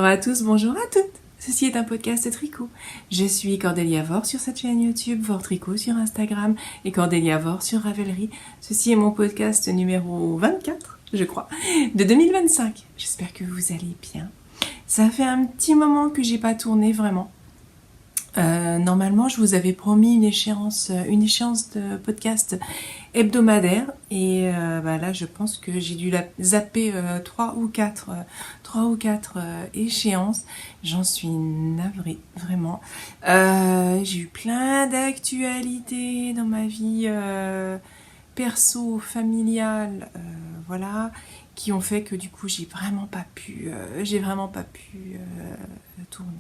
Bonjour à tous, bonjour à toutes. Ceci est un podcast tricot. Je suis Cordélia Vore sur cette chaîne YouTube, Vore Tricot sur Instagram et Cordélia Vore sur Ravelry. Ceci est mon podcast numéro 24, je crois, de 2025. J'espère que vous allez bien. Ça fait un petit moment que j'ai pas tourné vraiment. Normalement, je vous avais promis une échéance de podcast hebdomadaire et là, je pense que j'ai dû zapper 3 ou 4 échéances. J'en suis navrée, vraiment. J'ai eu plein d'actualités dans ma vie perso, familiale, qui ont fait que du coup, j'ai vraiment pas pu tourner.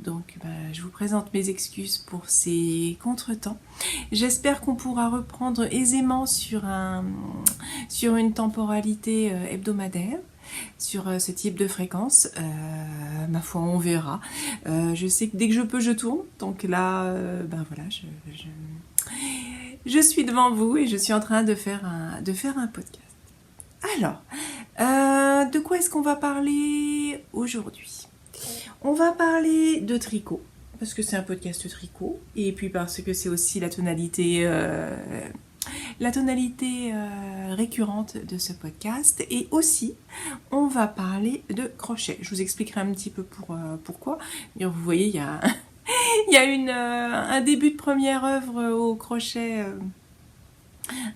Donc je vous présente mes excuses pour ces contretemps. J'espère qu'on pourra reprendre aisément sur une temporalité hebdomadaire, sur ce type de fréquence. Ma foi, on verra. Je sais que dès que je peux, je tourne. Donc là, je suis devant vous et je suis en train de faire un podcast. Alors, de quoi est-ce qu'on va parler aujourd'hui ? On va parler de tricot, parce que c'est un podcast tricot, et puis parce que c'est aussi la tonalité récurrente de ce podcast, et aussi on va parler de crochet. Je vous expliquerai un petit peu pourquoi. Vous voyez, il y a, un début de première œuvre au crochet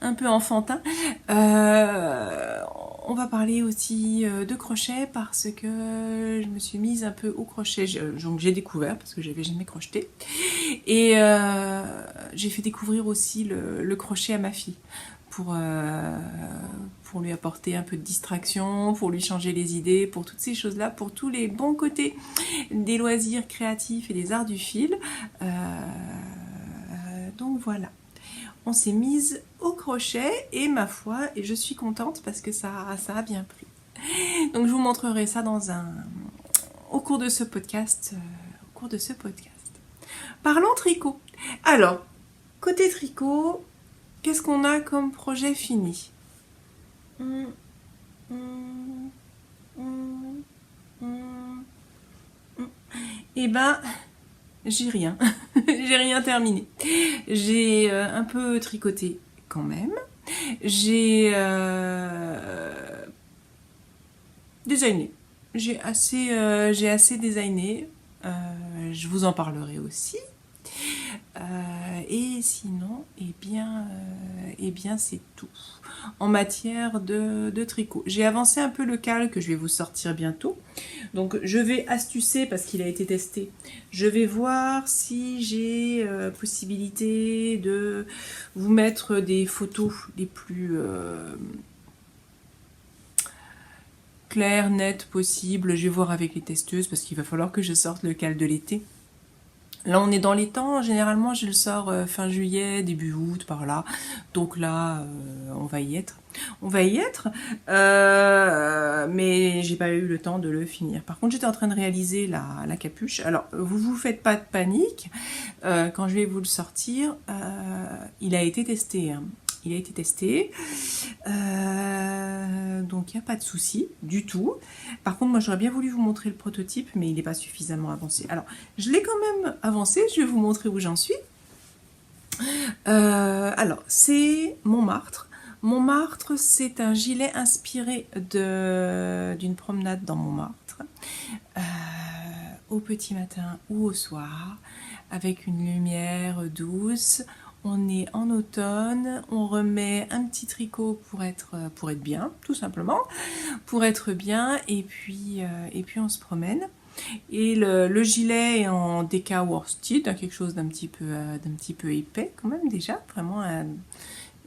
un peu enfantin. On va parler aussi de crochet parce que je me suis mise un peu au crochet. Donc j'ai découvert parce que j'avais jamais crocheté. Et j'ai fait découvrir aussi le crochet à ma fille pour lui apporter un peu de distraction, pour lui changer les idées, pour toutes ces choses-là, pour tous les bons côtés des loisirs créatifs et des arts du fil. Donc voilà. On s'est mise au crochet et ma foi, et je suis contente parce que ça a bien pris. Donc je vous montrerai ça au cours de ce podcast. Parlons tricot. Alors, côté tricot, qu'est-ce qu'on a comme projet fini ? Eh ben, j'ai rien. J'ai rien terminé. J'ai un peu tricoté quand même. J'ai designé. J'ai assez designé. Je vous en parlerai aussi. Et sinon, eh bien c'est tout. En matière de tricot. J'ai avancé un peu le cal que je vais vous sortir bientôt. Donc je vais astucer parce qu'il a été testé. Je vais voir si j'ai possibilité de vous mettre des photos les plus claires, nettes possibles. Je vais voir avec les testeuses parce qu'il va falloir que je sorte le cal de l'été. Là, on est dans les temps. Généralement, je le sors fin juillet, début août, par là. Donc là, on va y être. Mais j'ai pas eu le temps de le finir. Par contre, j'étais en train de réaliser la capuche. Alors, vous faites pas de panique. Quand je vais vous le sortir, il a été testé. Hein. Il a été testé, donc il n'y a pas de souci du tout. Par contre, moi j'aurais bien voulu vous montrer le prototype, mais il n'est pas suffisamment avancé. Alors, je l'ai quand même avancé, je vais vous montrer où j'en suis. Alors, c'est Montmartre. Montmartre, c'est un gilet inspiré d'une promenade dans Montmartre, au petit matin ou au soir, avec une lumière douce. On est en automne, on remet un petit tricot pour être bien, tout simplement, pour être bien, et puis on se promène. Et le gilet est en déca worsted, quelque chose d'un petit peu épais quand même déjà, vraiment un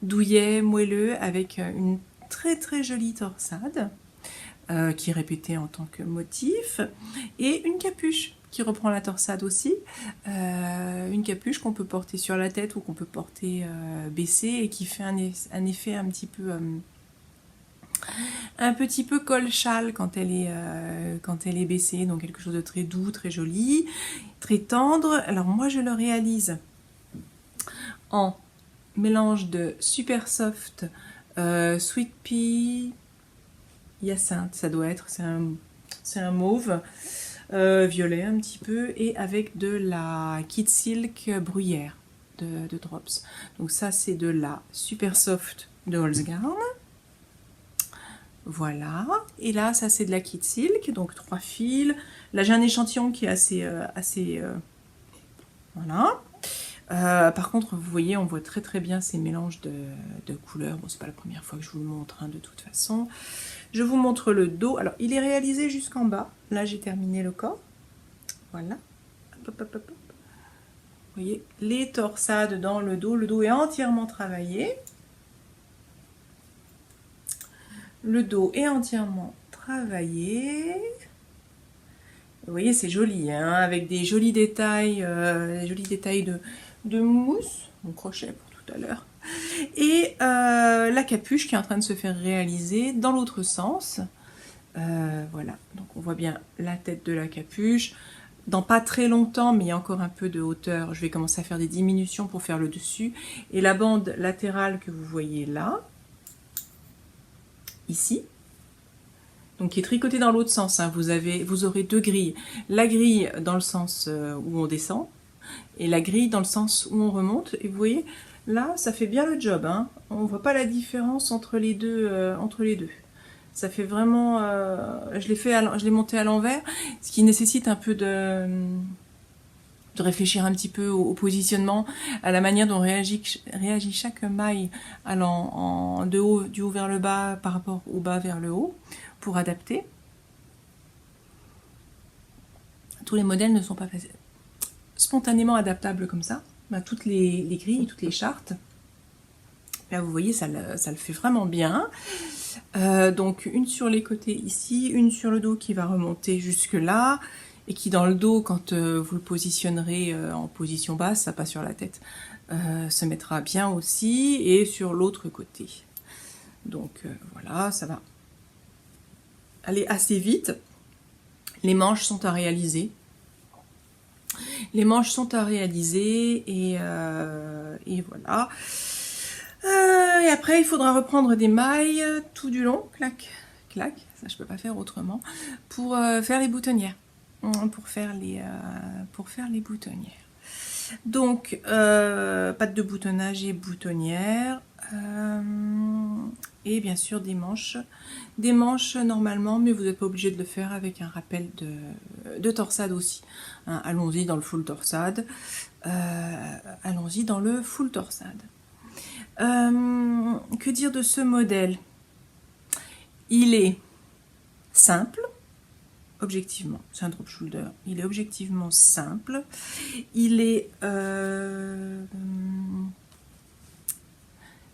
douillet moelleux avec une très très jolie torsade qui est répétée en tant que motif, et une capuche qui reprend la torsade aussi, une capuche qu'on peut porter sur la tête ou qu'on peut porter baissée et qui fait un effet un petit peu col-châle quand elle est baissée, donc quelque chose de très doux, très joli, très tendre. Alors moi je le réalise en mélange de super soft, sweet pea, hyacinthe, ça doit être, c'est un c'est un mauve, violet un petit peu, et avec de la Kid Silk bruyère de Drops. Donc ça c'est de la Super Soft de Holzgarn. Voilà, et là ça c'est de la Kid Silk, donc 3 fils. Là j'ai un échantillon qui est assez voilà. Par contre, vous voyez, on voit très très bien ces mélanges de couleurs. Bon, c'est pas la première fois que je vous le montre, hein, de toute façon. Je vous montre le dos. Alors, il est réalisé jusqu'en bas. Là, j'ai terminé le corps. Voilà. Hop, hop, hop, hop. Vous voyez, les torsades dans le dos. Le dos est entièrement travaillé. Le dos est entièrement travaillé. Vous voyez, c'est joli, hein, avec des jolis détails de mousse, mon crochet pour tout à l'heure, et la capuche qui est en train de se faire réaliser dans l'autre sens. Voilà, donc on voit bien la tête de la capuche. Dans pas très longtemps, mais il y a encore un peu de hauteur, je vais commencer à faire des diminutions pour faire le dessus. Et la bande latérale que vous voyez là, ici, donc qui est tricotée dans l'autre sens, hein. Vous aurez 2 grilles. La grille dans le sens où on descend, et la grille dans le sens où on remonte. Et vous voyez, là, ça fait bien le job, hein. On ne voit pas la différence entre les deux. Ça fait vraiment... je l'ai monté à l'envers, ce qui nécessite un peu de réfléchir un petit peu au positionnement, à la manière dont réagit chaque maille allant du haut vers le bas par rapport au bas vers le haut, pour adapter. Tous les modèles ne sont pas spontanément adaptables comme ça. Ben, toutes les grilles, toutes les chartes, là vous voyez, ça le fait vraiment bien. Donc une sur les côtés ici, une sur le dos qui va remonter jusque là, et qui dans le dos, quand vous le positionnerez en position basse, ça passe sur la tête, se mettra bien aussi, et sur l'autre côté. Donc voilà, ça va aller assez vite. Les manches sont à réaliser. Les manches sont à réaliser, et voilà. Et après, il faudra reprendre des mailles tout du long, clac, clac, ça je peux pas faire autrement, pour faire les boutonnières. Pour faire les boutonnières. Donc, patte de boutonnage et boutonnière. Et bien sûr des manches. Des manches normalement, mais vous n'êtes pas obligé de le faire avec un rappel de torsade aussi. Hein, allons-y dans le full torsade. Allons-y dans le full torsade. Que dire de ce modèle? Il est simple, objectivement, c'est un drop shoulder, il est objectivement simple, il est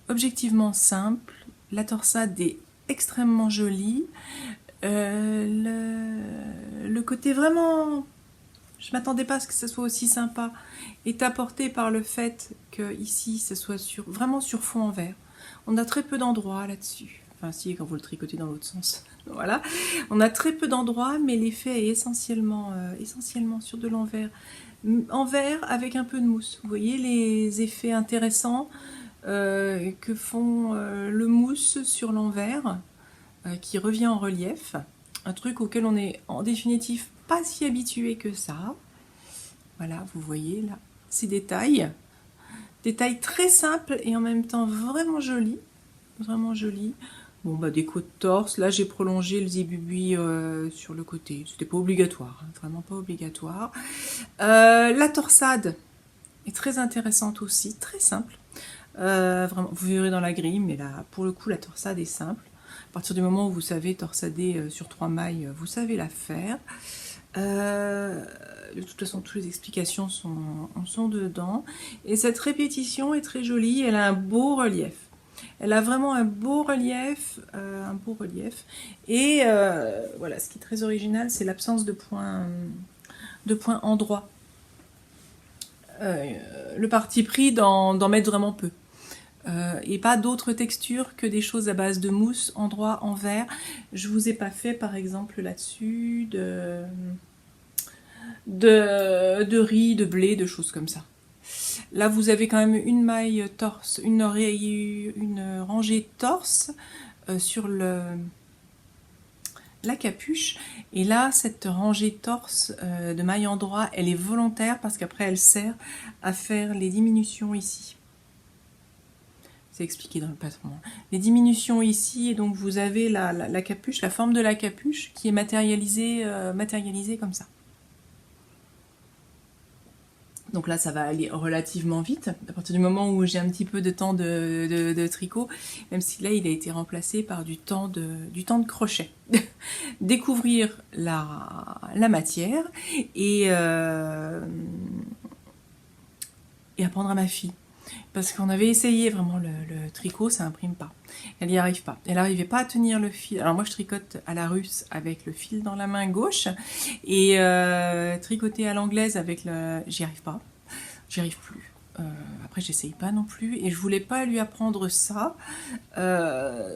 objectivement simple, la torsade est extrêmement jolie, le côté vraiment, je m'attendais pas à ce que ce soit aussi sympa, est apporté par le fait que ici ce soit vraiment sur fond en vert. On a très peu d'endroits là-dessus. Enfin si, quand vous le tricotez dans l'autre sens. Voilà. On a très peu d'endroits, mais l'effet est essentiellement sur de l'envers. En vert avec un peu de mousse. Vous voyez les effets intéressants que font le mousse sur l'envers, qui revient en relief. Un truc auquel on est en définitive pas si habitué que ça. Voilà, vous voyez là, ces détails. Détails très simples et en même temps vraiment jolis. Vraiment jolis. Bon, bah, déco de torse. Là, j'ai prolongé le zibubi sur le côté. C'était pas obligatoire, hein, vraiment pas obligatoire. La torsade est très intéressante aussi, très simple. Vraiment, vous verrez dans la grille, mais là, pour le coup, la torsade est simple. À partir du moment où vous savez torsader sur 3 mailles, vous savez la faire. De toute façon, toutes les explications sont dedans. Et cette répétition est très jolie. Elle a un beau relief. Elle a vraiment un beau relief. Et voilà, ce qui est très original, c'est l'absence de points endroits. Le parti pris d'en mettre vraiment peu. Et pas d'autres textures que des choses à base de mousse, endroit, en verre. Je vous ai pas fait par exemple là-dessus de riz, de blé, de choses comme ça. Là vous avez quand même une maille torse, une rangée torse sur la capuche. Et là, cette rangée torse de maille endroit, elle est volontaire parce qu'après, elle sert à faire les diminutions ici. C'est expliqué dans le patron. Les diminutions ici, et donc vous avez la capuche, la forme de la capuche qui est matérialisée comme ça. Donc là, ça va aller relativement vite. À partir du moment où j'ai un petit peu de temps de tricot, même si là, il a été remplacé par du temps de crochet. Découvrir la matière et apprendre à ma fille. Parce qu'on avait essayé vraiment le tricot, ça imprime pas. Elle n'y arrive pas. Elle n'arrivait pas à tenir le fil. Alors moi, je tricote à la russe avec le fil dans la main gauche. Et tricoter à l'anglaise avec le... J'y arrive pas. J'y arrive plus. Après, j'essaye pas non plus. Et je voulais pas lui apprendre ça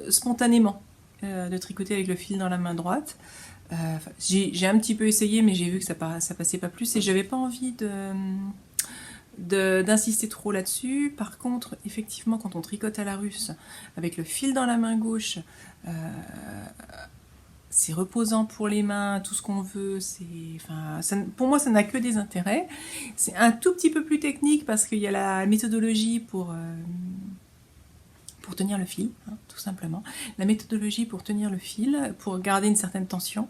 spontanément. De tricoter avec le fil dans la main droite. J'ai un petit peu essayé, mais j'ai vu que ça passait pas plus. Et j'avais pas envie d'insister trop là-dessus. Par contre, effectivement, quand on tricote à la russe avec le fil dans la main gauche, c'est reposant pour les mains, tout ce qu'on veut. Pour moi, ça n'a que des intérêts. C'est un tout petit peu plus technique parce qu'il y a la méthodologie pour tenir le fil, hein, tout simplement. La méthodologie pour tenir le fil, pour garder une certaine tension.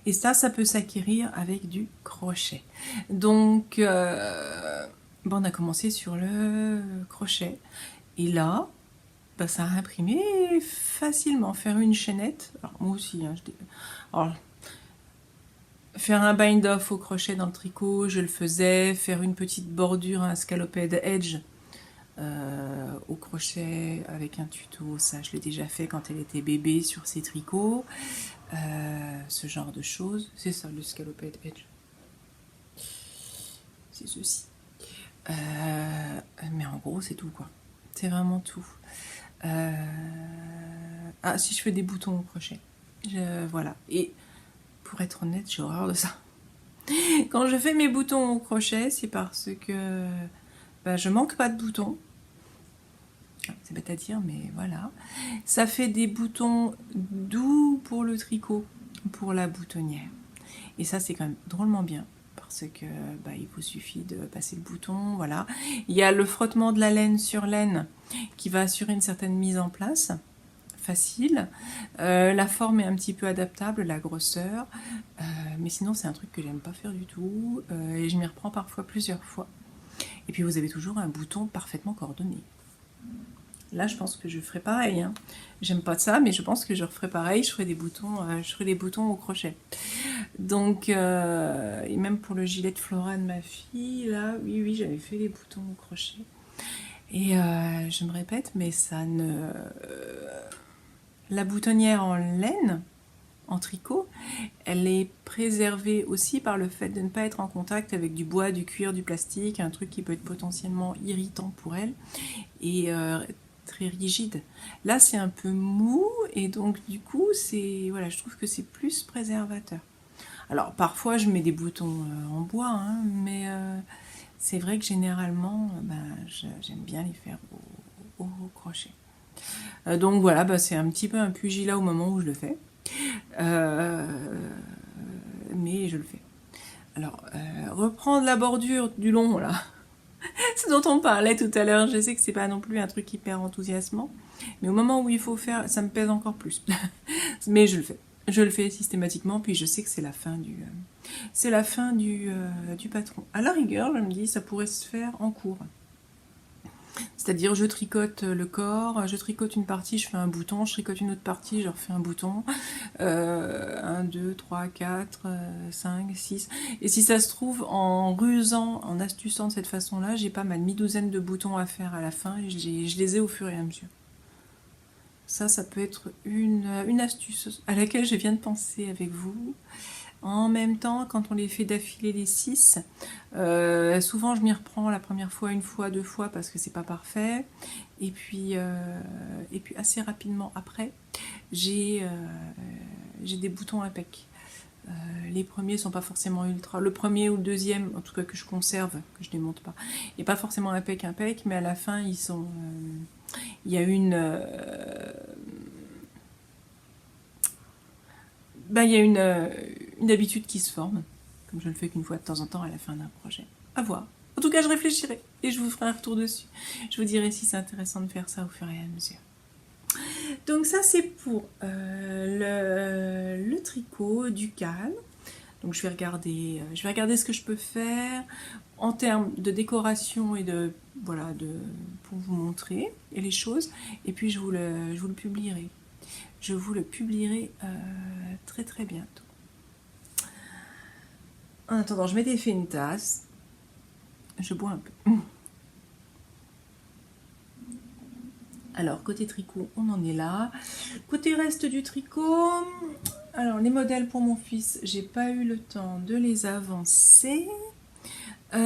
Et ça peut s'acquérir avec du crochet. Donc... on a commencé sur le crochet. Et là, ça a imprimé facilement. Faire une chaînette. Alors, moi aussi. Alors, faire un bind-off au crochet dans le tricot, je le faisais. Faire une petite bordure, un scalloped edge au crochet avec un tuto. Ça, je l'ai déjà fait quand elle était bébé sur ses tricots. Ce genre de choses. C'est ça, le scalloped edge. C'est ceci. Mais en gros, c'est tout, quoi. C'est vraiment tout. Si je fais des boutons au crochet. Voilà. Et pour être honnête, j'ai horreur de ça. Quand je fais mes boutons au crochet, c'est parce que je manque pas de boutons. C'est bête à dire, mais voilà. Ça fait des boutons doux pour le tricot, pour la boutonnière. Et ça, c'est quand même drôlement bien. Parce que il vous suffit de passer le bouton, voilà. Il y a le frottement de la laine sur laine qui va assurer une certaine mise en place, facile. La forme est un petit peu adaptable, la grosseur, mais sinon c'est un truc que j'aime pas faire du tout, et je m'y reprends parfois plusieurs fois. Et puis vous avez toujours un bouton parfaitement coordonné. Là, je pense que je ferai pareil. Hein. J'aime pas ça, mais je pense que je referai pareil. Je ferai des boutons au crochet. Donc, et même pour le gilet de Flora de ma fille, là, oui, j'avais fait les boutons au crochet. Et je me répète, mais ça ne... la boutonnière en laine, en tricot, elle est préservée aussi par le fait de ne pas être en contact avec du bois, du cuir, du plastique, un truc qui peut être potentiellement irritant pour elle. Et... très rigide. Là, c'est un peu mou et donc du coup, je trouve que c'est plus préservateur. Alors, parfois, je mets des boutons en bois, hein, mais c'est vrai que généralement, j'aime bien les faire au crochet. Donc voilà, c'est un petit peu un pugilat au moment où je le fais. Mais je le fais. Alors, reprendre la bordure du long, là. Ce dont on parlait tout à l'heure, je sais que c'est pas non plus un truc hyper enthousiasmant, mais au moment où il faut faire, ça me pèse encore plus. Mais je le fais. Je le fais systématiquement, puis je sais que c'est la fin du patron. À la rigueur, je me dis, ça pourrait se faire en cours. C'est-à-dire, je tricote le corps, je tricote une partie, je fais un bouton, je tricote une autre partie, je refais un bouton. 1, 2, 3, 4, 5, 6. Et si ça se trouve, en rusant, en astuçant de cette façon-là, j'ai pas ma demi-douzaine de boutons à faire à la fin, et je les ai au fur et à mesure. Ça peut être une astuce à laquelle je viens de penser avec vous. En même temps, quand on les fait d'affilée les 6, souvent je m'y reprends la première fois, une fois, 2 fois parce que c'est pas parfait. Et puis assez rapidement après, j'ai des boutons impec. Les premiers sont pas forcément ultra. Le premier ou le deuxième, en tout cas que je conserve, que je démonte pas, n'est pas forcément impec, mais à la fin ils sont. Il y a une ben, il y a une habitude qui se forme, comme je le fais qu'une fois de temps en temps à la fin d'un projet. À voir. En tout cas, je réfléchirai et je vous ferai un retour dessus. Je vous dirai si c'est intéressant de faire ça au fur et à mesure. Donc ça, c'est pour le tricot du cal. Donc je vais regarder ce que je peux faire en termes de décoration et de voilà pour vous montrer et les choses. Et puis je vous le publierai. Je vous le publierai très très bientôt. En attendant, je m'étais fait une tasse. Je bois un peu. Alors, côté tricot, on en est là. Côté reste du tricot, alors les modèles pour mon fils, j'ai pas eu le temps de les avancer. Ça,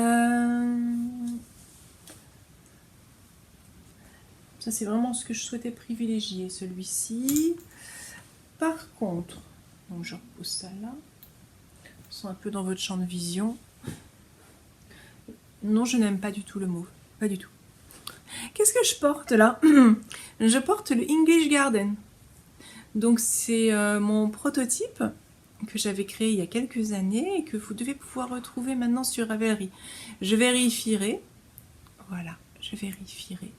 c'est vraiment ce que je souhaitais privilégier, celui-ci. Par contre, donc je repose ça là. Ils sont un peu dans votre champ de vision. Non, je n'aime pas du tout le mauve. Pas du tout. Qu'est-ce que je porte là? Je porte le English Garden. Donc c'est mon prototype que j'avais créé il y a quelques années et que vous devez pouvoir retrouver maintenant sur Ravelry. Je vérifierai. Voilà, je vérifierai.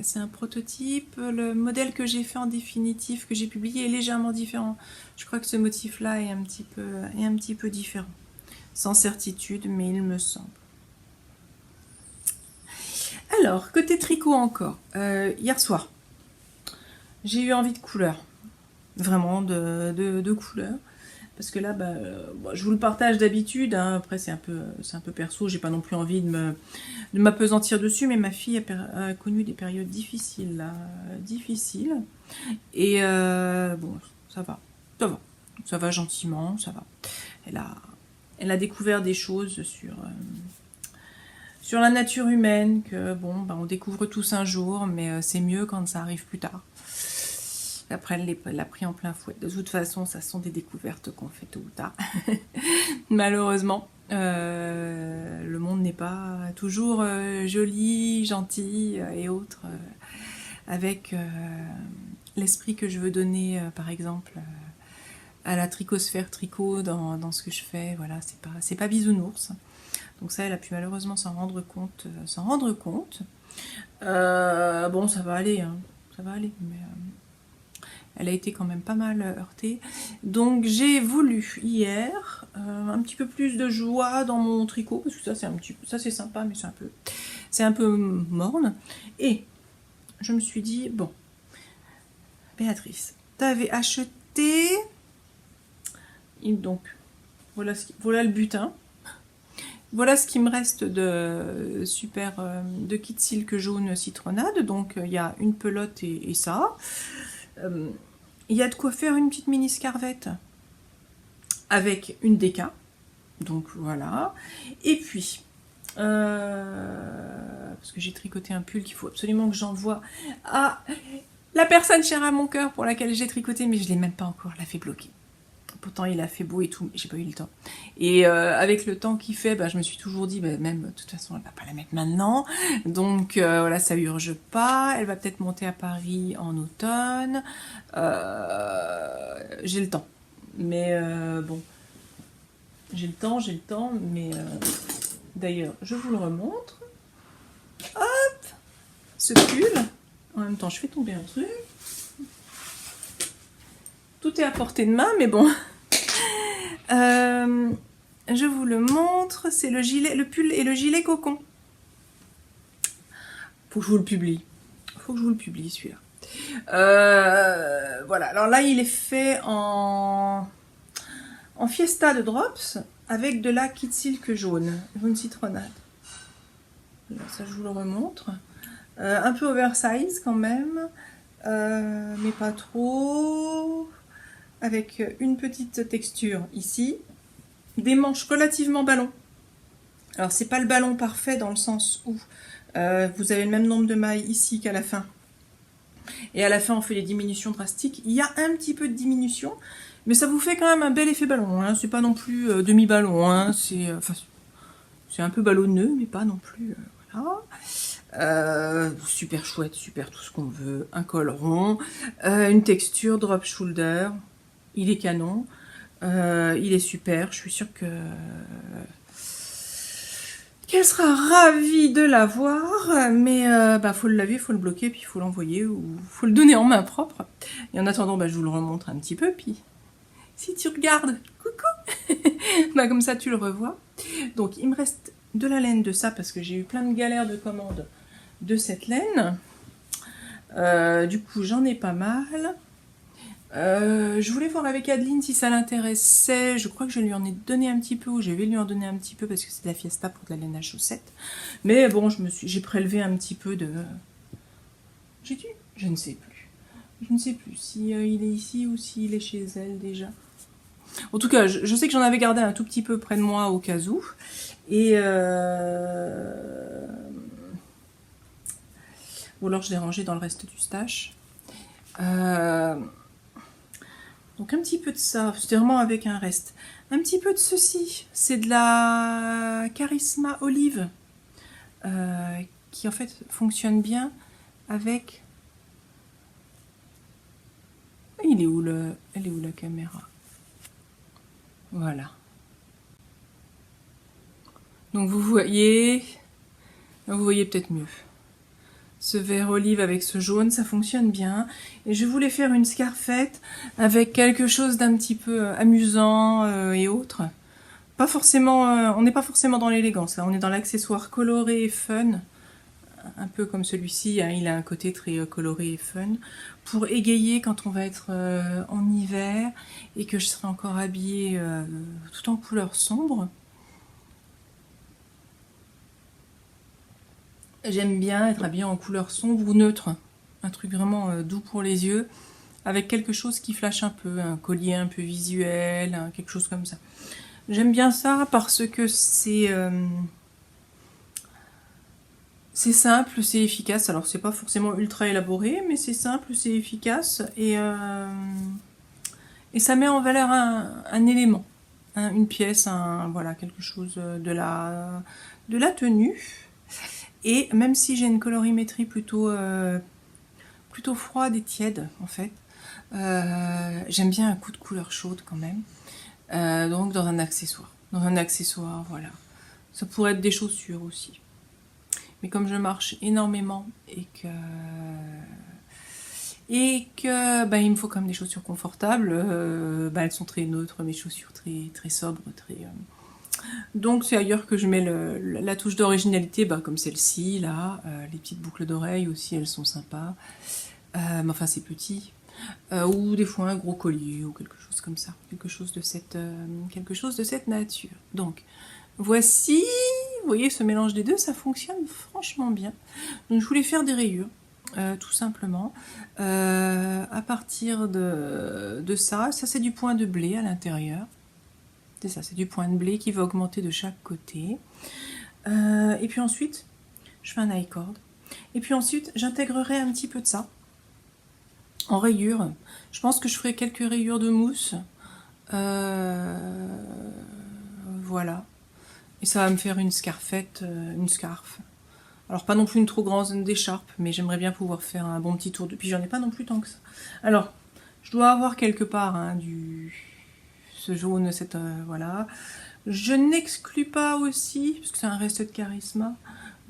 C'est un prototype. Le modèle que j'ai fait en définitif, que j'ai publié, est légèrement différent. Je crois que ce motif-là est un petit peu différent. Sans certitude, mais il me semble. Alors, côté tricot encore. Hier soir, j'ai eu envie de couleurs. Vraiment de couleurs. Parce que là, je vous le partage d'habitude. Hein. Après, c'est un peu perso. J'ai pas non plus envie de m'appesantir dessus. Mais ma fille a connu des périodes difficiles. Là, difficiles. Et bon, ça va. Ça va. Ça va gentiment. Ça va. Elle a découvert des choses sur la nature humaine. Que bon, on découvre tous un jour. Mais c'est mieux quand ça arrive plus tard. Après, elle l'a pris en plein fouet. De toute façon, ça sont des découvertes qu'on fait tôt ou tard. Malheureusement, le monde n'est pas toujours joli, gentil et autres. Avec l'esprit que je veux donner, par exemple, à la tricosphère tricot dans ce que je fais. Voilà, c'est pas bisounours. Donc ça, elle a pu malheureusement s'en rendre compte. Bon, ça va aller. Hein, ça va aller, mais... elle a été quand même pas mal heurtée. Donc j'ai voulu hier un petit peu plus de joie dans mon tricot. Parce que ça c'est sympa, mais c'est un peu morne. Et je me suis dit, bon, Béatrice, t'avais acheté... Et donc, voilà le butin. Voilà ce qui me reste de de kit silk jaune citronnade. Donc il y a une pelote et ça. Il y a de quoi faire une petite mini scarvette avec une déca. Donc voilà. Et puis, parce que j'ai tricoté un pull qu'il faut absolument que j'envoie à la personne chère à mon cœur pour laquelle j'ai tricoté, mais je ne l'ai même pas encore, la fait bloquer. Pourtant, il a fait beau et tout, mais j'ai pas eu le temps. Et avec le temps qu'il fait, je me suis toujours dit, même, de toute façon, elle va pas la mettre maintenant. Donc, voilà, ça urge pas. Elle va peut-être monter à Paris en automne. J'ai le temps. Mais bon, j'ai le temps, mais d'ailleurs, je vous le remontre. Hop, ce pull. En même temps, je fais tomber un truc. Tout est à portée de main, mais bon. Je vous le montre. C'est le pull et le gilet cocon. Faut que je vous le publie. Celui-là. Voilà. Alors là, il est fait en fiesta de drops avec de la kit silk jaune citronnade. Là, ça, je vous le remontre. Un peu oversize quand même, mais pas trop. Avec une petite texture ici, des manches relativement ballons. Alors c'est pas le ballon parfait dans le sens où vous avez le même nombre de mailles ici qu'à la fin. Et à la fin on fait des diminutions drastiques. Il y a un petit peu de diminution, mais ça vous fait quand même un bel effet ballon. Hein. C'est pas non plus demi-ballon, hein. C'est un peu ballonneux, mais pas non plus... voilà. Super chouette, super tout ce qu'on veut. Un col rond, une texture drop shoulder. il est canon, il est super, je suis sûre qu'elle sera ravie de l'avoir, mais faut le laver, faut le bloquer, puis il faut l'envoyer, ou faut le donner en main propre. Et en attendant, je vous le remontre un petit peu, puis si tu regardes, coucou, comme ça tu le revois. Donc il me reste de la laine de ça, parce que j'ai eu plein de galères de commandes de cette laine. Du coup j'en ai pas mal. Je voulais voir avec Adeline si ça l'intéressait. Je crois que je lui en ai donné un petit peu, ou je vais lui en donner un petit peu parce que c'est de la fiesta pour de la laine à chaussettes. Mais bon, j'ai prélevé un petit peu de... J'ai dû... Je ne sais plus. Je ne sais plus si il est ici ou s'il est chez elle déjà. En tout cas, je sais que j'en avais gardé un tout petit peu près de moi au cas où. Et... Ou alors je l'ai rangé dans le reste du stash. Donc un petit peu de ça, c'était vraiment avec un reste. Un petit peu de ceci, c'est de la Charisma Olive, qui en fait fonctionne bien avec... Elle est où la caméra? Voilà. Donc vous voyez peut-être mieux. Ce vert olive avec ce jaune, ça fonctionne bien. Et je voulais faire une scarfette avec quelque chose d'un petit peu amusant et autre. Pas forcément, on n'est pas forcément dans l'élégance, là on est dans l'accessoire coloré et fun. Un peu comme celui-ci, hein, il a un côté très coloré et fun. Pour égayer quand on va être en hiver et que je serai encore habillée tout en couleur sombre. J'aime bien être habillée en couleur sombre ou neutre, un truc vraiment doux pour les yeux, avec quelque chose qui flash un peu, un collier un peu visuel, hein, quelque chose comme ça. J'aime bien ça parce que c'est simple, c'est efficace. Alors c'est pas forcément ultra élaboré, mais c'est simple, c'est efficace et ça met en valeur un élément, hein, une pièce, voilà, quelque chose de la tenue. Et même si j'ai une colorimétrie plutôt froide et tiède, en fait, j'aime bien un coup de couleur chaude quand même. Donc dans un accessoire. Voilà. Ça pourrait être des chaussures aussi. Mais comme je marche énormément et que il me faut quand même des chaussures confortables, elles sont très neutres, mes chaussures très sobres, très... Donc c'est ailleurs que je mets la touche d'originalité, comme celle-ci, là. Les petites boucles d'oreilles aussi, elles sont sympas. Mais enfin, c'est petit. Ou des fois un gros collier, ou quelque chose comme ça. Quelque chose de cette nature. Donc, voici, vous voyez, ce mélange des deux, ça fonctionne franchement bien. Donc je voulais faire des rayures. Tout simplement, à partir de ça c'est du point de blé à l'intérieur. C'est ça, c'est du point de blé qui va augmenter de chaque côté. Et puis ensuite, je fais un I-cord. Et puis ensuite, j'intégrerai un petit peu de ça en rayures. Je pense que je ferai quelques rayures de mousse. Voilà. Et ça va me faire une scarfette, une scarf. Alors pas non plus une trop grande écharpe, mais j'aimerais bien pouvoir faire un bon petit tour de... Puis j'en ai pas non plus tant que ça. Alors, je dois avoir quelque part ce jaune, cette... voilà. Je n'exclus pas aussi, parce que c'est un reste de Charisma,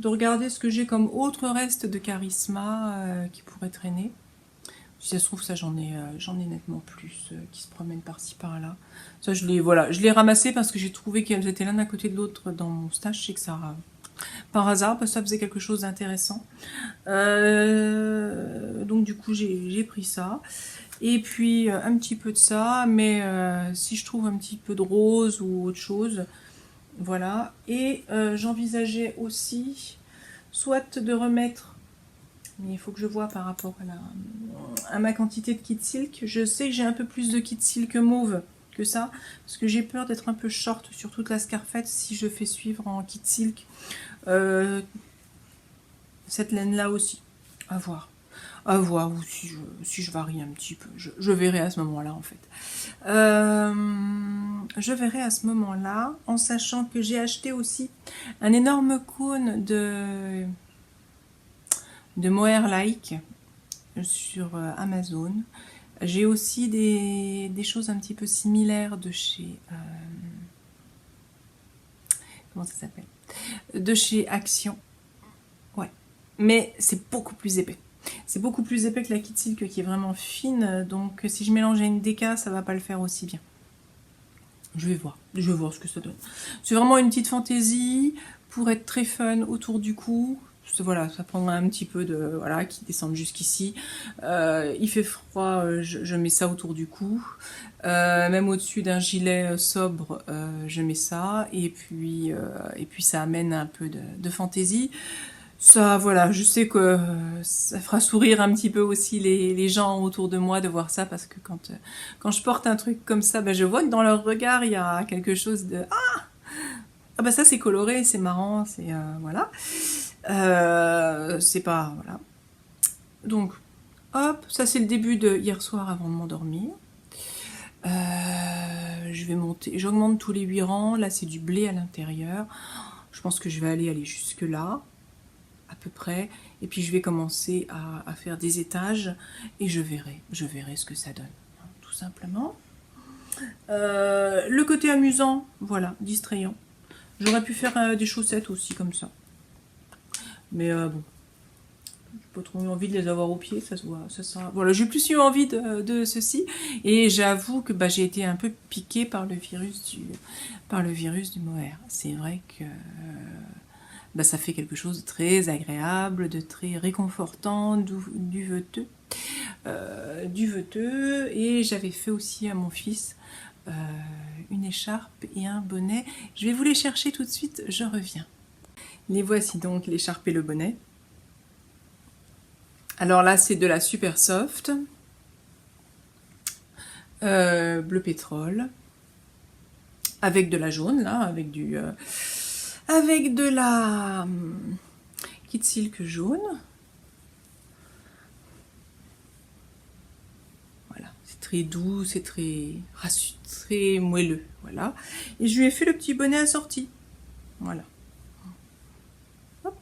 de regarder ce que j'ai comme autre reste de Charisma qui pourrait traîner. Si ça se trouve, ça j'en ai nettement plus qui se promènent par-ci par-là. Ça je l'ai ramassé parce que j'ai trouvé qu'elles étaient l'un à côté de l'autre dans mon stash. Je sais que ça, par hasard, parce que ça faisait quelque chose d'intéressant. Donc du coup j'ai pris ça. Et puis un petit peu de ça, mais si je trouve un petit peu de rose ou autre chose, voilà. Et j'envisageais aussi soit de remettre, mais il faut que je vois par rapport à ma quantité de kit silk. Je sais que j'ai un peu plus de kit silk mauve que ça, parce que j'ai peur d'être un peu short sur toute la scarfette si je fais suivre en kit silk cette laine là aussi. À voir, ou si je varie un petit peu, je verrai à ce moment là en fait. Je verrai à ce moment là, en sachant que j'ai acheté aussi un énorme cône de Mohair Like sur Amazon, J'ai aussi des choses un petit peu similaires de chez... comment ça s'appelle? De chez Action. Ouais. Mais c'est beaucoup plus épais. C'est beaucoup plus épais que la Kit Silk qui est vraiment fine. Donc si je mélange à une DK, ça va pas le faire aussi bien. Je vais voir ce que ça donne. C'est vraiment une petite fantaisie pour être très fun autour du cou. Voilà, ça prendra un petit peu de... Voilà, qui descendent jusqu'ici. Il fait froid, je mets ça autour du cou. Même au-dessus d'un gilet sobre, je mets ça. Et puis ça amène un peu de fantaisie. Ça, voilà, je sais que ça fera sourire un petit peu aussi les gens autour de moi de voir ça, parce que quand je porte un truc comme ça, ben, je vois que dans leur regard, il y a quelque chose de... Ah bah ça c'est coloré, c'est marrant, c'est... voilà. C'est pas... Voilà. Donc, hop, ça c'est le début de hier soir avant de m'endormir. Je vais monter, j'augmente tous les 8 rangs, là c'est du blé à l'intérieur. Je pense que je vais aller jusque là. À peu près, et puis je vais commencer à faire des étages et je verrai ce que ça donne, hein, tout simplement. Le côté amusant, voilà, distrayant. J'aurais pu faire des chaussettes aussi comme ça, mais bon, j'ai pas trop eu envie de les avoir au pied, ça se voit, ça sera... Voilà, j'ai plus eu envie de ceci, et j'avoue que bah, j'ai été un peu piquée par le virus du mohair. C'est vrai que bah, ça fait quelque chose de très agréable, de très réconfortant, du veteux. Et j'avais fait aussi à mon fils une écharpe et un bonnet. Je vais vous les chercher tout de suite, je reviens. Les voici donc, l'écharpe et le bonnet. Alors là, c'est de la super soft, bleu pétrole, avec de la jaune, là, avec de la Kit Silk jaune. Voilà, c'est très doux, c'est très moelleux. Voilà. Et je lui ai fait le petit bonnet assorti. Voilà. Hop.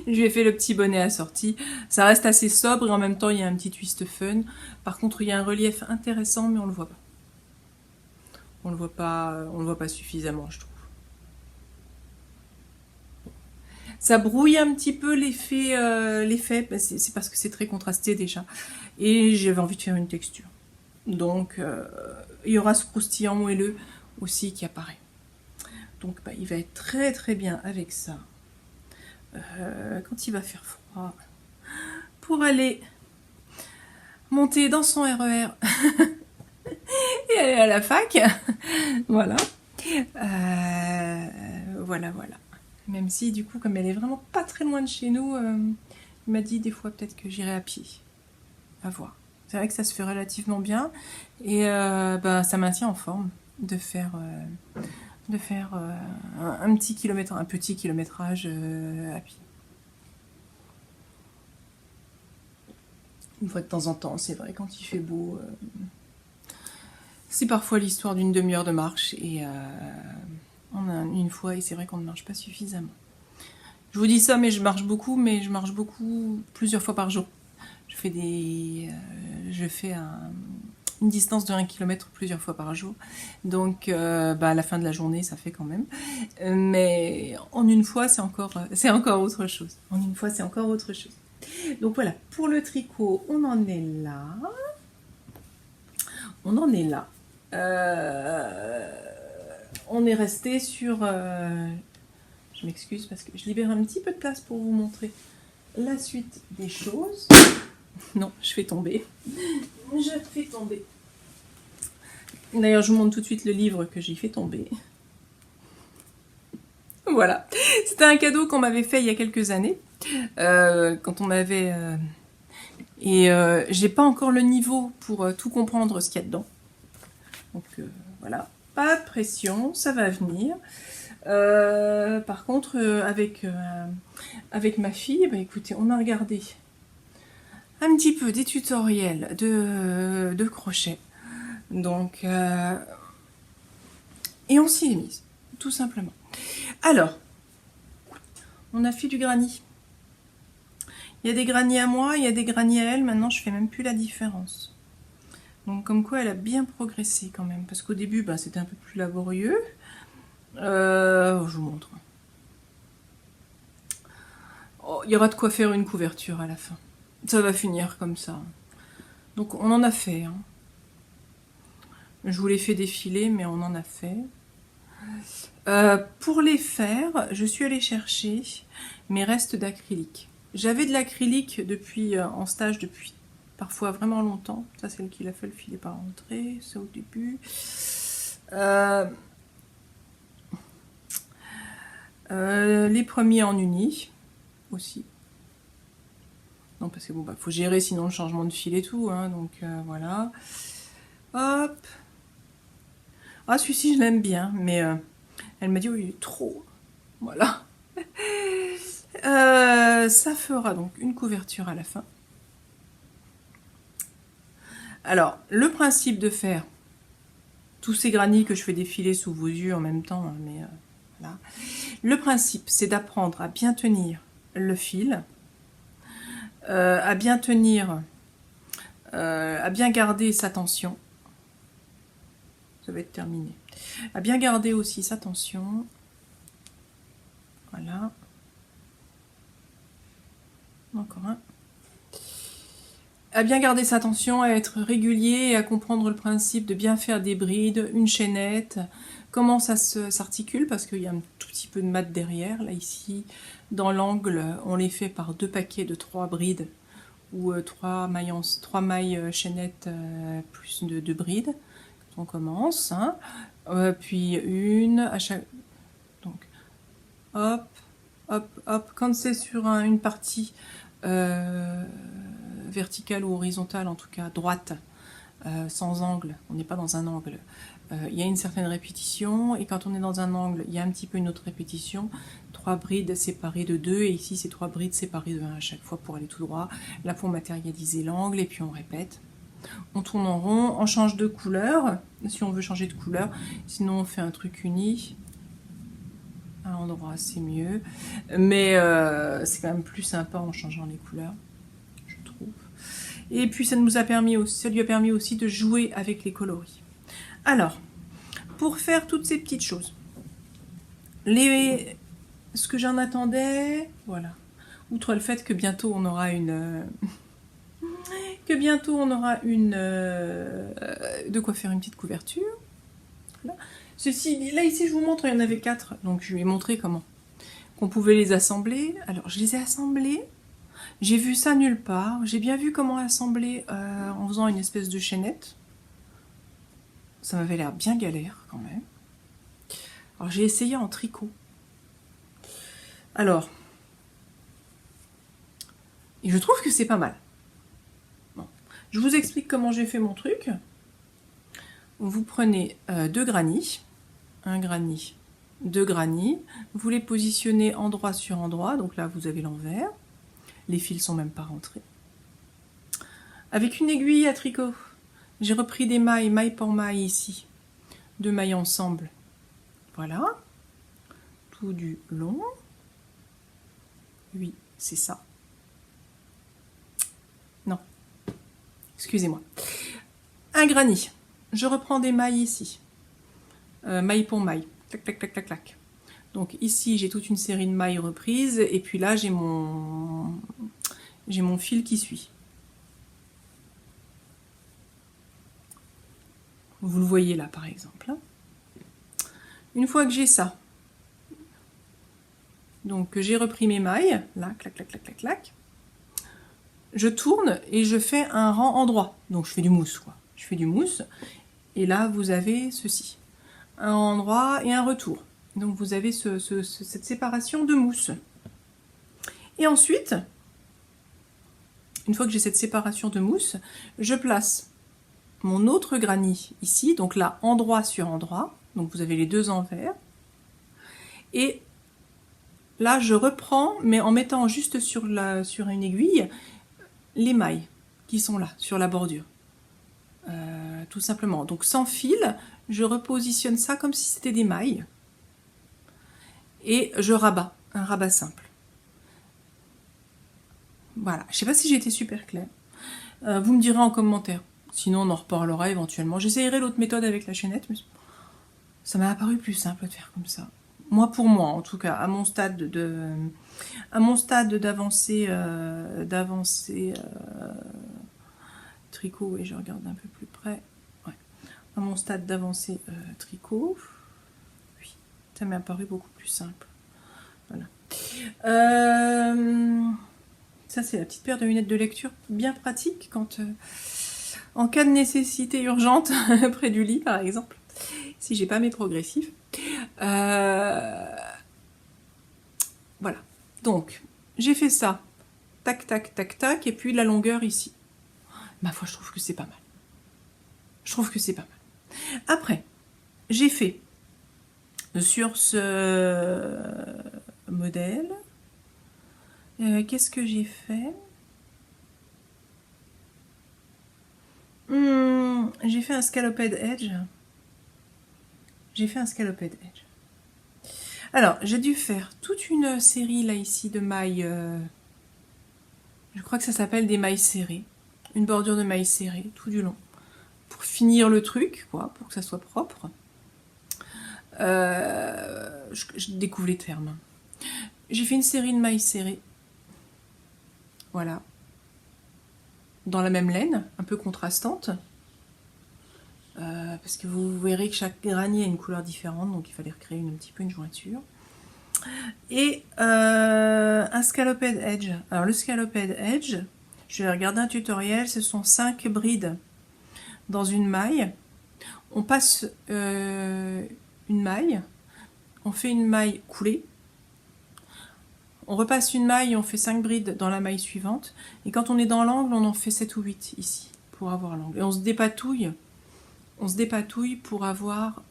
Je lui ai fait le petit bonnet assorti. Ça reste assez sobre et en même temps il y a un petit twist fun. Par contre, il y a un relief intéressant, mais on le voit pas. On le voit pas suffisamment, je trouve. Ça brouille un petit peu l'effet, c'est parce que c'est très contrasté déjà. Et j'avais envie de faire une texture. Donc, il y aura ce croustillant moelleux aussi qui apparaît. Donc, bah, il va être très très bien avec ça. Quand il va faire froid, pour aller monter dans son RER et aller à la fac. Voilà. Voilà. Même si, du coup, comme elle est vraiment pas très loin de chez nous, il m'a dit des fois peut-être que j'irai à pied. À voir. C'est vrai que ça se fait relativement bien. Et bah, ça maintient en forme de faire un petit kilométrage à pied. Une fois de temps en temps, c'est vrai, quand il fait beau, c'est parfois l'histoire d'une demi-heure de marche. Et on a une fois, et c'est vrai qu'on ne marche pas suffisamment. Je vous dis ça, mais je marche beaucoup plusieurs fois par jour. Je fais une distance de 1 km plusieurs fois par jour. Donc, bah, à la fin de la journée, ça fait quand même. Mais en une fois, c'est encore autre chose. En une fois, c'est encore autre chose. Donc voilà, pour le tricot, on en est là. On est resté sur... je m'excuse parce que je libère un petit peu de place pour vous montrer la suite des choses. Non, je fais tomber. D'ailleurs, je vous montre tout de suite le livre que j'ai fait tomber. Voilà. C'était un cadeau qu'on m'avait fait il y a quelques années. Quand on m'avait... j'ai pas encore le niveau pour tout comprendre ce qu'il y a dedans. Donc voilà. Pas de pression, ça va venir. Par contre, avec ma fille, bah, écoutez, on a regardé un petit peu des tutoriels de crochet. Donc, et on s'y est mise, tout simplement. Alors, on a fait du granit. Il y a des graniers à moi, il y a des graniers à elle. Maintenant, je fais même plus la différence. Donc, comme quoi, elle a bien progressé quand même. Parce qu'au début, bah, c'était un peu plus laborieux. Je vous montre. Oh, il y aura de quoi faire une couverture à la fin. Ça va finir comme ça. Donc, on en a fait. Hein. Je vous l'ai fait défiler, mais on en a fait. Pour les faire, je suis allée chercher mes restes d'acrylique. J'avais de l'acrylique depuis en stage depuis parfois vraiment longtemps. Ça, c'est le qu'il a fait le filet par entrée, ça au début. Les premiers en uni aussi. Non, parce que bon, bah, faut gérer sinon le changement de fil et tout, hein, donc voilà. Hop. Ah, celui-ci, je l'aime bien, mais elle m'a dit, oui, il est trop. Voilà. Ça fera donc une couverture à la fin. Alors, le principe de faire tous ces granits que je fais défiler sous vos yeux en même temps, hein, mais voilà. Le principe, c'est d'apprendre à bien tenir le fil, à bien tenir, à bien garder sa tension. Ça va être terminé. À bien garder aussi sa tension. Voilà. Encore un. À bien garder sa tension, à être régulier et à comprendre le principe de bien faire des brides, une chaînette, comment ça s'articule, parce qu'il y a un tout petit peu de mat derrière. Là, ici, dans l'angle, on les fait par 2 paquets de 3 brides, ou 3 mailles chaînettes plus de brides. Quand on commence, hein. Puis une à chaque... Donc, hop, hop, hop. Quand c'est sur une partie... verticale ou horizontale, en tout cas droite, sans angle, on n'est pas dans un angle, il y a une certaine répétition, et quand on est dans un angle, il y a un petit peu une autre répétition, 3 brides séparées de 2, et ici c'est 3 brides séparées de 1 à chaque fois pour aller tout droit, là pour matérialiser l'angle, et puis on répète. On tourne en rond, on change de couleur, si on veut changer de couleur, sinon on fait un truc uni, à l'endroit c'est mieux, mais c'est quand même plus sympa en changeant les couleurs. Et puis ça lui a permis aussi de jouer avec les coloris. Alors, pour faire toutes ces petites choses, ce que j'en attendais, voilà. Outre le fait que bientôt on aura une... de quoi faire une petite couverture. Là. Là ici je vous montre, il y en avait 4, donc je lui ai montré comment qu'on pouvait les assembler. Alors je les ai assemblés. J'ai vu ça nulle part. J'ai bien vu comment assembler en faisant une espèce de chaînette. Ça m'avait l'air bien galère quand même. Alors j'ai essayé en tricot. Alors, et je trouve que c'est pas mal. Bon. Je vous explique comment j'ai fait mon truc. Vous prenez 2 granits, un granit, 2 granits. Vous les positionnez endroit sur endroit. Donc là, vous avez l'envers. Les fils sont même pas rentrés. Avec une aiguille à tricot, j'ai repris des mailles, maille pour maille ici. 2 mailles ensemble. Voilà. Tout du long. Oui, c'est ça. Non. Excusez-moi. Un granit. Je reprends des mailles ici. Maille pour maille. Clac, clac, clac, clac, clac. Donc ici, j'ai toute une série de mailles reprises. Et puis là, j'ai mon fil qui suit. Vous le voyez là, par exemple. Une fois que j'ai ça, donc que j'ai repris mes mailles, là, clac, clac, clac, clac, clac, je tourne et je fais un rang en droit. Donc je fais du mousse, quoi. Je fais du mousse. Et là, vous avez ceci. Un endroit et un retour. Donc vous avez cette séparation de mousse. Et ensuite, une fois que j'ai cette séparation de mousse, je place mon autre granit ici, donc là, endroit sur endroit. Donc vous avez les 2 envers. Et là, je reprends, mais en mettant juste sur une aiguille, les mailles qui sont là, sur la bordure. Tout simplement. Donc sans fil, je repositionne ça comme si c'était des mailles. Et je rabats, un rabat simple. Voilà, je sais pas si j'ai été super claire. Vous me direz en commentaire. Sinon, on en reparlera éventuellement. J'essayerai l'autre méthode avec la chaînette, mais ça m'a apparu plus simple de faire comme ça. Moi, pour moi, en tout cas, à mon stade d'avancée, tricot, et je regarde un peu plus près. Ouais. À mon stade d'avancée tricot, oui, ça m'est apparu beaucoup plus simple. Voilà. Ça, c'est la petite paire de lunettes de lecture bien pratique quand, en cas de nécessité urgente, près du lit par exemple, si j'ai pas mes progressifs. Voilà. Donc, j'ai fait ça. Tac, tac, tac, tac. Et puis la longueur ici. Ma foi, je trouve que c'est pas mal. Je trouve que c'est pas mal. Après, j'ai fait sur ce modèle. Qu'est-ce que j'ai fait? J'ai fait un scalloped edge. J'ai fait un scalloped edge. Alors, j'ai dû faire toute une série là ici de mailles. Je crois que ça s'appelle des mailles serrées. Une bordure de mailles serrées tout du long. Pour finir le truc, quoi, pour que ça soit propre. Je découvre les termes. J'ai fait une série de mailles serrées. Voilà. Dans la même laine, un peu contrastante. Parce que vous verrez que chaque granier a une couleur différente, donc il fallait recréer un petit peu une jointure. Et un scalloped edge. Alors le scalloped edge, je vais regarder un tutoriel, ce sont 5 brides dans une maille. On passe une maille, on fait une maille coulée, on repasse une maille, on fait 5 brides dans la maille suivante, et quand on est dans l'angle, on en fait 7 ou 8 ici, pour avoir l'angle. Et on se dépatouille pour avoir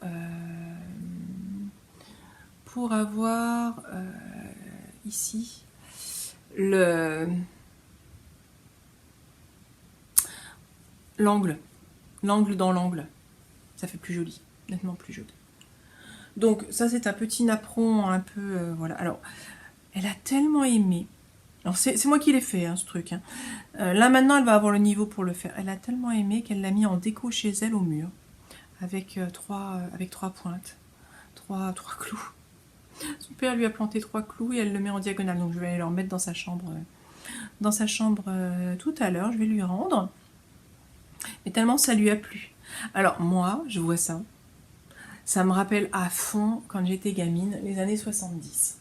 ici l'angle dans l'angle. Ça fait plus joli, nettement plus joli. Donc ça c'est un petit napperon un peu voilà. Alors elle a tellement aimé. Alors c'est moi qui l'ai fait ce truc. Là maintenant elle va avoir le niveau pour le faire. Elle a tellement aimé qu'elle l'a mis en déco chez elle au mur avec trois pointes, trois clous. Son père lui a planté 3 clous et elle le met en diagonale. Donc je vais aller le remettre dans sa chambre tout à l'heure. Je vais lui rendre. Mais tellement ça lui a plu. Alors moi, je vois ça. Ça me rappelle à fond, quand j'étais gamine, les années 70.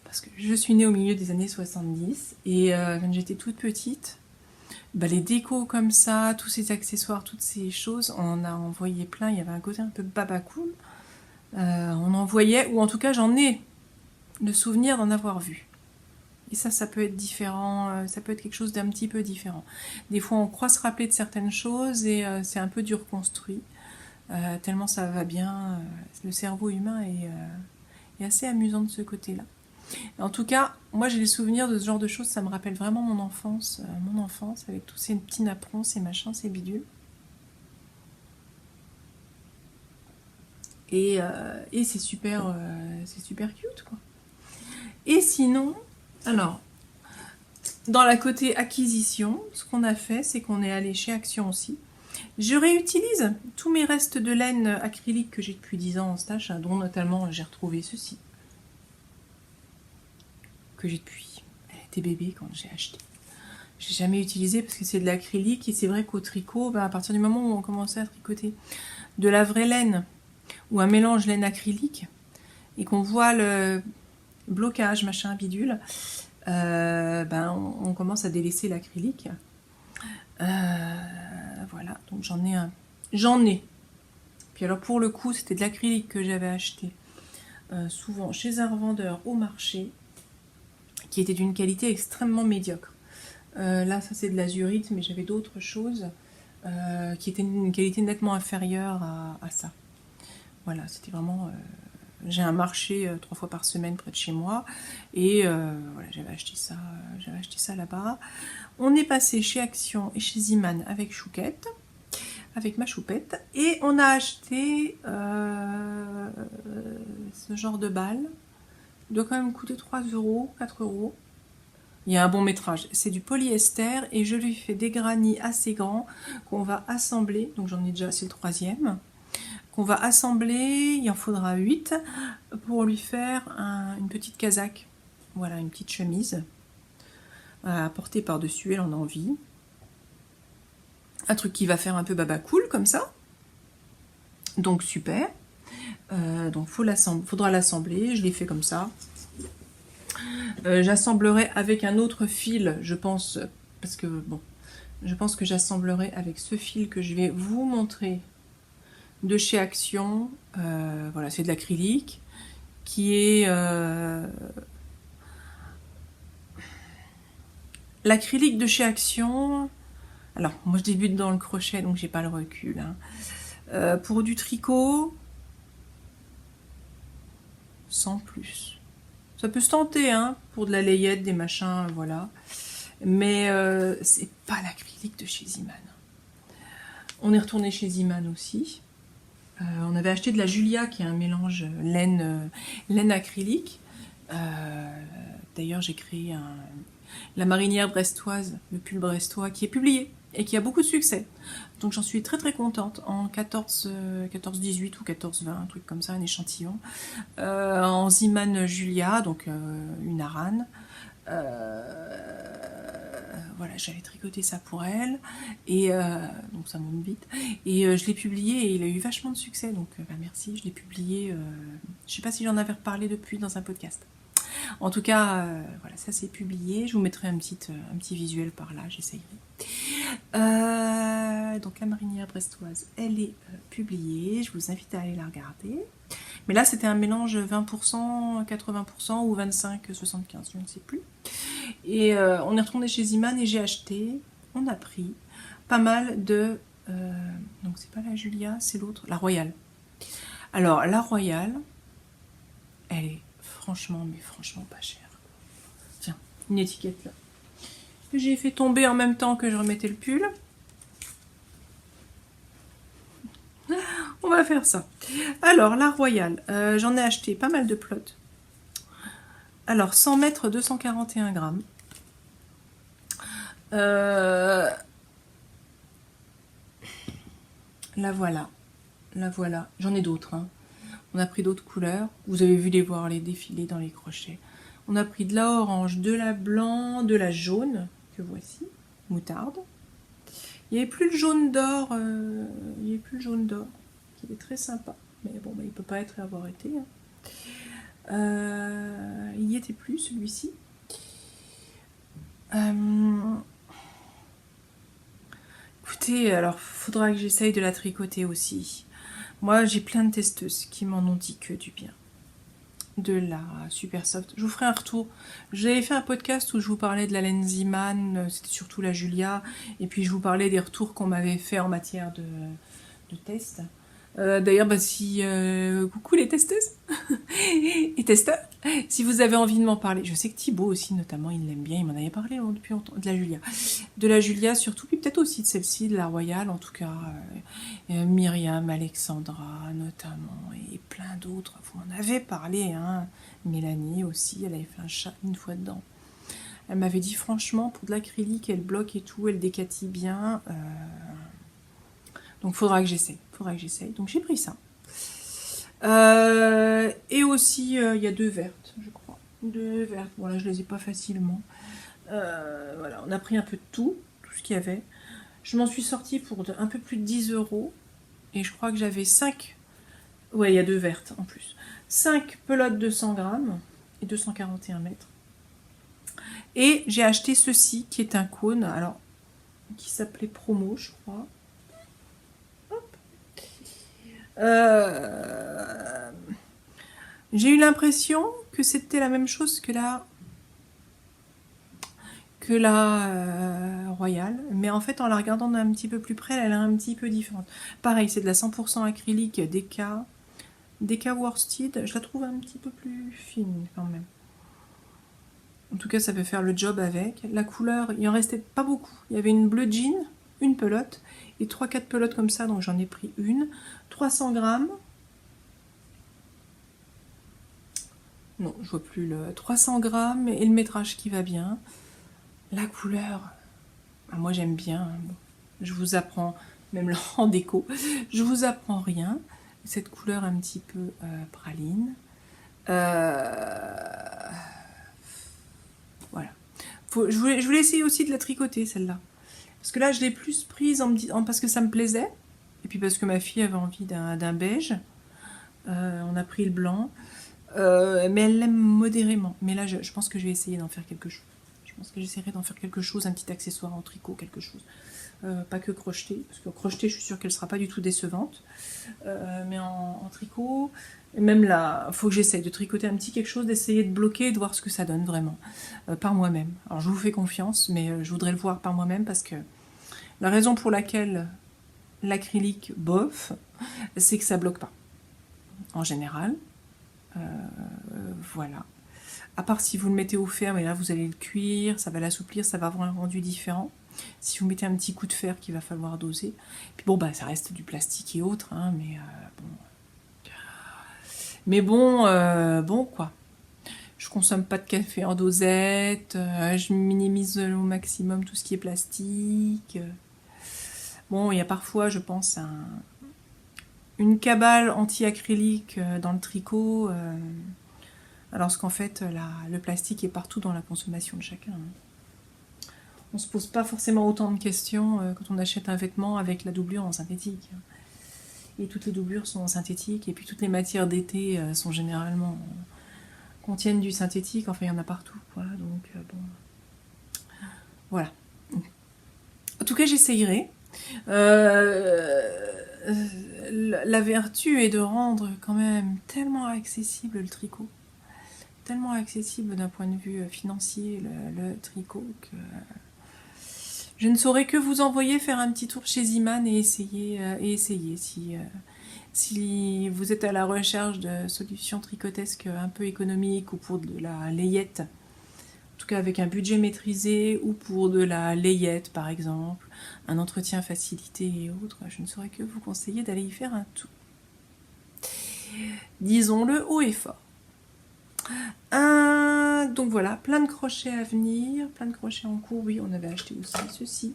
Parce que je suis née au milieu des années 70. Et quand j'étais toute petite, les décos comme ça, tous ces accessoires, toutes ces choses, on en a envoyé plein. Il y avait un côté un peu baba cool. On en voyait, ou en tout cas j'en ai le souvenir d'en avoir vu. Et ça peut être différent, ça peut être quelque chose d'un petit peu différent. Des fois on croit se rappeler de certaines choses et c'est un peu du reconstruit. Tellement ça va bien. Le cerveau humain est assez amusant de ce côté-là. En tout cas, moi j'ai les souvenirs de ce genre de choses, ça me rappelle vraiment mon enfance avec tous ces petits napperons, ces machins, ces bidules. Et c'est super cute, quoi. Et sinon, alors, dans la côté acquisition, ce qu'on a fait, c'est qu'on est allé chez Action aussi. Je réutilise tous mes restes de laine acrylique que j'ai depuis 10 ans en stage, dont notamment j'ai retrouvé ceci, que j'ai depuis. Elle était bébé quand j'ai acheté. J'ai jamais utilisé parce que c'est de l'acrylique et c'est vrai qu'au tricot, à partir du moment où on commençait à tricoter de la vraie laine ou un mélange laine acrylique et qu'on voit le blocage, machin, bidule, on commence à délaisser l'acrylique. Voilà, donc j'en ai. Puis alors pour le coup, c'était de l'acrylique que j'avais acheté souvent chez un revendeur au marché, qui était d'une qualité extrêmement médiocre. Là, ça c'est de l'azurite, mais j'avais d'autres choses qui étaient d'une qualité nettement inférieure à ça. Voilà, c'était vraiment... j'ai un marché 3 fois par semaine près de chez moi, et voilà, j'avais acheté ça là-bas. On est passé chez Action et chez Ziman avec Chouquette, avec ma choupette, et on a acheté ce genre de balle. Il doit quand même coûter 3 €, 4 €. il y a un bon métrage. C'est du polyester et je lui fais des granits assez grands qu'on va assembler. Donc j'en ai déjà, c'est le 3e. Qu'on va assembler, il en faudra 8 pour lui faire une petite casaque. Voilà, une petite chemise à porter par-dessus, elle en a envie. Un truc qui va faire un peu baba cool comme ça. Donc super. Donc faudra l'assembler, je l'ai fait comme ça. J'assemblerai avec un autre fil, je pense, parce que bon, je pense que j'assemblerai avec ce fil que je vais vous montrer de chez Action. Voilà, c'est de l'acrylique qui est l'acrylique de chez Action. Alors, moi je débute dans le crochet, donc j'ai pas le recul. Hein. Pour du tricot, sans plus. Ça peut se tenter, hein, pour de la layette, des machins, voilà. Mais c'est pas l'acrylique de chez Ziman. On est retourné chez Ziman aussi. On avait acheté de la Julia, qui est un mélange laine acrylique. D'ailleurs, j'ai créé la marinière brestoise, le pull brestois, qui est publié et qui a beaucoup de succès. Donc j'en suis très très contente. En 14-18 ou 14-20, un truc comme ça, un échantillon. En Ziman Julia, donc une arane. Voilà, j'avais tricoté ça pour elle, et donc ça monte vite, et je l'ai publié et il a eu vachement de succès, donc bah, merci, je l'ai publié, je sais pas si j'en avais reparlé depuis dans un podcast. En tout cas, voilà, ça c'est publié, je vous mettrai un petit visuel par là, j'essayerai. Donc la marinière brestoise, elle est publiée, je vous invite à aller la regarder. Mais là, c'était un mélange 20%, 80% ou 25-75, je ne sais plus. Et on est retourné chez Ziman et j'ai acheté, on a pris pas mal de... donc c'est pas la Julia, c'est l'autre, la Royale. Alors la Royale, elle est franchement, mais franchement pas chère. Tiens, une étiquette là. J'ai fait tomber en même temps que je remettais le pull. On va faire ça. Alors, la Royale, j'en ai acheté pas mal de plots. Alors, 100 mètres, 241 grammes. La voilà. La voilà. J'en ai d'autres. Hein. On a pris d'autres couleurs. Vous avez vu les défiler dans les crochets. On a pris de la orange, de la blanc, de la jaune, que voici, moutarde. Il n'y avait plus le jaune d'or. Il n'y avait plus le jaune d'or. Il est très sympa, mais bon, bah, il peut pas avoir été. Hein. Il n'y était plus celui-ci. Écoutez, alors faudra que j'essaye de la tricoter aussi. Moi, j'ai plein de testeuses qui m'en ont dit que du bien. De la super soft. Je vous ferai un retour. J'avais fait un podcast où je vous parlais de la laine Ziman, c'était surtout la Julia, et puis je vous parlais des retours qu'on m'avait fait en matière de test. D'ailleurs, bah, coucou les testeuses et testeurs, si vous avez envie de m'en parler, je sais que Thibaut aussi notamment, il l'aime bien, il m'en avait parlé depuis longtemps, de la Julia surtout, puis peut-être aussi de celle-ci, de la Royale, en tout cas, Myriam, Alexandra notamment, et plein d'autres, vous m'en avez parlé, hein. Mélanie aussi, elle avait fait un chat une fois dedans. Elle m'avait dit franchement, pour de l'acrylique, elle bloque et tout, elle décatille bien, donc faudra que j'essaye. Donc j'ai pris ça. Et aussi, il y a 2 vertes, je crois. 2 vertes. Voilà, je les ai pas facilement. Voilà, on a pris un peu de tout ce qu'il y avait. Je m'en suis sortie pour un peu plus de 10 €. Et je crois que j'avais 5. Ouais, il y a 2 vertes en plus. 5 pelotes de 100 grammes et 241 mètres. Et j'ai acheté ceci qui est un cône, alors qui s'appelait Promo, je crois. J'ai eu l'impression que c'était la même chose que la Royale, mais en fait en la regardant d'un petit peu plus près, elle est un petit peu différente. Pareil, c'est de la 100% acrylique DK Worsted, je la trouve un petit peu plus fine quand même. En tout cas, ça peut faire le job avec. La couleur, il en restait pas beaucoup. Il y avait une bleu jean, une pelote, et 3-4 pelotes comme ça, donc j'en ai pris une. 300 grammes. Non, je vois plus le 300 grammes et le métrage qui va bien. La couleur, moi j'aime bien, hein. Bon, je vous apprends, même là en déco, je vous apprends rien. Cette couleur un petit peu praline. Voilà. Je voulais essayer aussi de la tricoter celle-là. Parce que là je l'ai plus prise parce que ça me plaisait. Et puis parce que ma fille avait envie d'un beige. On a pris le blanc. Mais elle l'aime modérément. Mais là je pense que je vais essayer d'en faire quelque chose. Je pense que j'essaierai d'en faire quelque chose, un petit accessoire en tricot, quelque chose. Pas que crocheté, parce que crocheté, je suis sûre qu'elle sera pas du tout décevante. Mais en tricot, et même là, il faut que j'essaye de tricoter un petit quelque chose, d'essayer de bloquer et de voir ce que ça donne vraiment, par moi-même. Alors je vous fais confiance, mais je voudrais le voir par moi-même parce que la raison pour laquelle l'acrylique bof, c'est que ça bloque pas. En général, voilà. À part si vous le mettez au fer, mais là vous allez le cuire, ça va l'assouplir, ça va avoir un rendu différent. Si vous mettez un petit coup de fer qu'il va falloir doser. Puis bon, bah ça reste du plastique et autres, hein, mais bon. Mais bon, bon quoi. Je consomme pas de café en dosette, je minimise au maximum tout ce qui est plastique. Bon, il y a parfois, je pense, une cabale anti-acrylique dans le tricot. Alors qu'en fait, le plastique est partout dans la consommation de chacun. On ne se pose pas forcément autant de questions quand on achète un vêtement avec la doublure en synthétique. Et toutes les doublures sont en synthétique, et puis toutes les matières d'été sont généralement contiennent du synthétique, enfin il y en a partout, quoi. Donc bon, voilà. En tout cas, j'essayerai. La vertu est de rendre quand même tellement accessible le tricot. Tellement accessible d'un point de vue financier le tricot que je ne saurais que vous envoyer faire un petit tour chez Iman et essayer si vous êtes à la recherche de solutions tricotesques un peu économiques ou pour de la layette, en tout cas avec un budget maîtrisé, ou pour de la layette par exemple, un entretien facilité et autres, je ne saurais que vous conseiller d'aller y faire un tour. Disons-le haut et fort. Donc voilà, plein de crochets à venir, plein de crochets en cours. Oui, on avait acheté aussi ceci.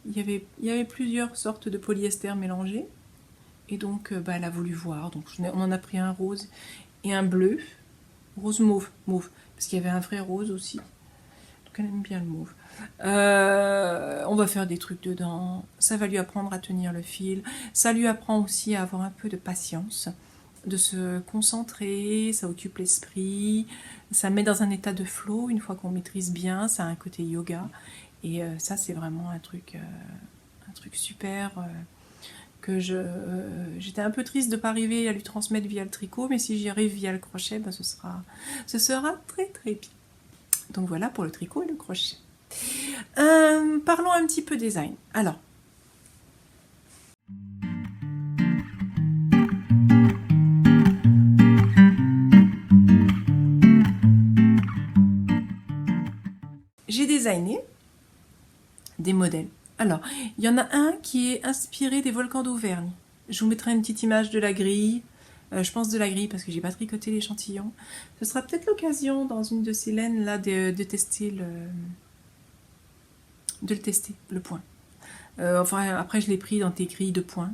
Il y avait plusieurs sortes de polyester mélangés. Et donc, elle a voulu voir. Donc, on en a pris un rose et un bleu. Rose mauve, parce qu'il y avait un vrai rose aussi. Donc, elle aime bien le mauve. On va faire des trucs dedans. Ça va lui apprendre à tenir le fil. Ça lui apprend aussi à avoir un peu de patience, de se concentrer, ça occupe l'esprit, ça met dans un état de flow une fois qu'on maîtrise bien, ça a un côté yoga, et ça c'est vraiment un truc super que j'étais un peu triste de ne pas arriver à lui transmettre via le tricot, mais si j'y arrive via le crochet, ben ce sera très très bien. Donc voilà pour le tricot et le crochet. Parlons un petit peu design. Alors, j'ai designé des modèles. Alors, il y en a un qui est inspiré des volcans d'Auvergne. Je vous mettrai une petite image de la grille. Je pense de la grille parce que j'ai pas tricoté l'échantillon. Ce sera peut-être l'occasion dans une de ces laines là de tester le point. Enfin, après je l'ai pris dans tes grilles de points.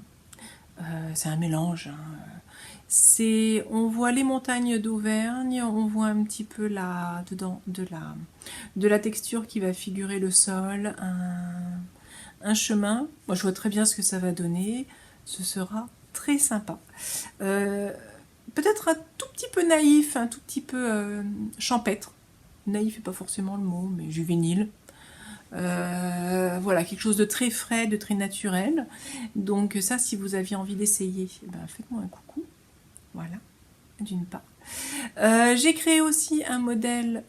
C'est un mélange. Hein. On voit les montagnes d'Auvergne, on voit un petit peu là dedans de la texture qui va figurer le sol, un chemin. Moi je vois très bien ce que ça va donner. Ce sera très sympa. Peut-être un tout petit peu naïf, un tout petit peu champêtre. Naïf n'est pas forcément le mot, mais juvénile. Voilà, quelque chose de très frais, de très naturel. Donc ça, si vous aviez envie d'essayer, ben, faites-moi un coucou. Voilà, d'une part. J'ai créé aussi un modèle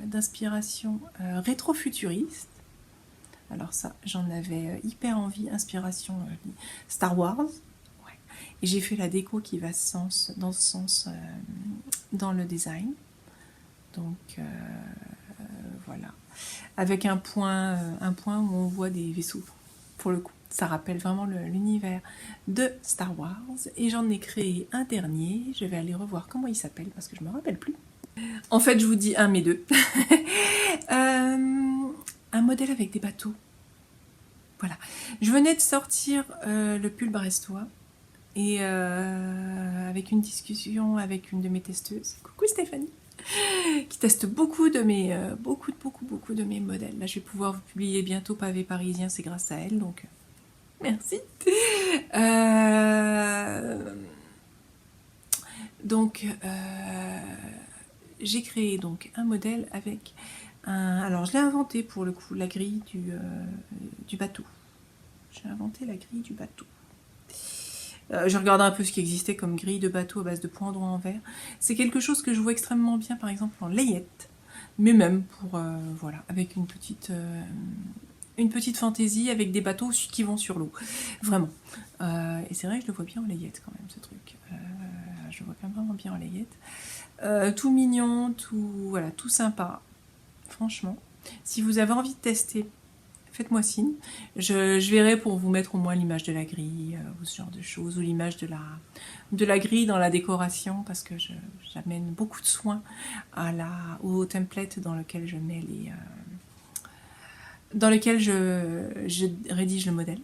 d'inspiration rétro-futuriste. Alors ça, j'en avais hyper envie, inspiration Star Wars. Ouais. Et j'ai fait la déco qui va dans ce sens dans le design. Donc voilà. Avec un point où on voit des vaisseaux, pour le coup. Ça rappelle vraiment l'univers de Star Wars. Et j'en ai créé un dernier. Je vais aller revoir comment il s'appelle parce que je ne me rappelle plus. En fait, je vous dis un mais deux. Un modèle avec des bateaux. Voilà. Je venais de sortir le pull brestois et avec une discussion avec une de mes testeuses. Coucou Stéphanie, qui teste beaucoup de mes modèles. Là, je vais pouvoir vous publier bientôt Pavé Parisien, c'est grâce à elle, donc merci. Donc, j'ai créé donc un modèle avec alors, je l'ai inventé pour le coup, la grille du bateau. J'ai inventé la grille du bateau. J'ai regardé un peu ce qui existait comme grille de bateau à base de points droits en verre. C'est quelque chose que je vois extrêmement bien, par exemple, en layette. Mais même pour, voilà, avec une petite fantaisie, avec des bateaux qui vont sur l'eau. Vraiment. Et c'est vrai que je le vois bien en layette, quand même, ce truc. Je le vois quand même vraiment bien en layette. Tout mignon, voilà, tout sympa. Franchement, si vous avez envie de tester, faites-moi signe. Je verrai pour vous mettre au moins l'image de la grille, ou ce genre de choses, ou l'image de la grille dans la décoration, parce que j'amène beaucoup de soin au template dans lequel je mets dans lequel je rédige le modèle,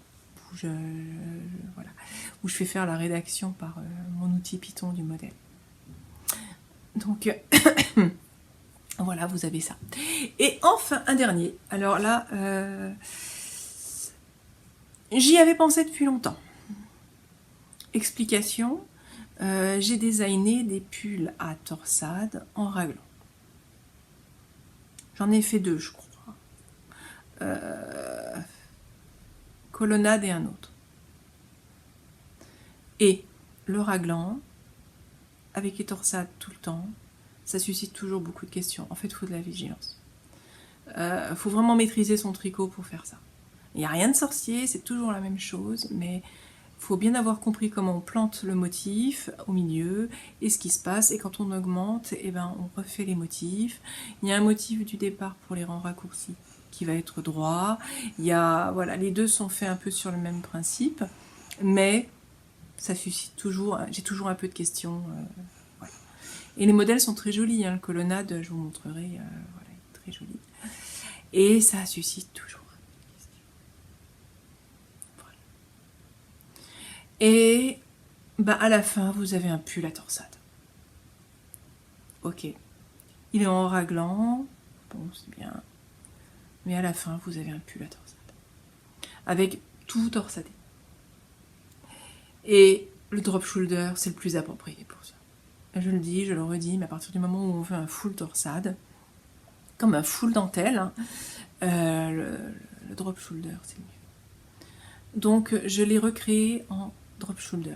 voilà, où je fais faire la rédaction par mon outil Python du modèle. Donc... Voilà, vous avez ça. Et enfin, un dernier. Alors là, j'y avais pensé depuis longtemps. Explication, j'ai designé des pulls à torsade en raglan. J'en ai fait 2, je crois. Colonnade et un autre. Et le raglan, avec les torsades tout le temps, ça suscite toujours beaucoup de questions. En fait, il faut de la vigilance. Il faut vraiment maîtriser son tricot pour faire ça. Il n'y a rien de sorcier, c'est toujours la même chose, mais il faut bien avoir compris comment on plante le motif au milieu et ce qui se passe. Et quand on augmente, eh ben, on refait les motifs. Il y a un motif du départ pour les rangs raccourcis qui va être droit. Il y a, voilà, les deux sont faits un peu sur le même principe, mais ça suscite toujours, j'ai toujours un peu de questions. Et les modèles sont très jolis, hein. Le colonnade, je vous montrerai, voilà, il est très joli. Et ça suscite toujours des questions. Voilà. Et bah, à la fin, vous avez un pull à torsade. Ok. Il est en raglan, bon, c'est bien. Mais à la fin, vous avez un pull à torsade. Avec tout torsadé. Et le drop shoulder, c'est le plus approprié pour ça. Je le dis, je le redis, mais à partir du moment où on fait un full torsade, comme un full dentelle, hein, le drop shoulder, c'est mieux. Donc, je l'ai recréé en drop shoulder.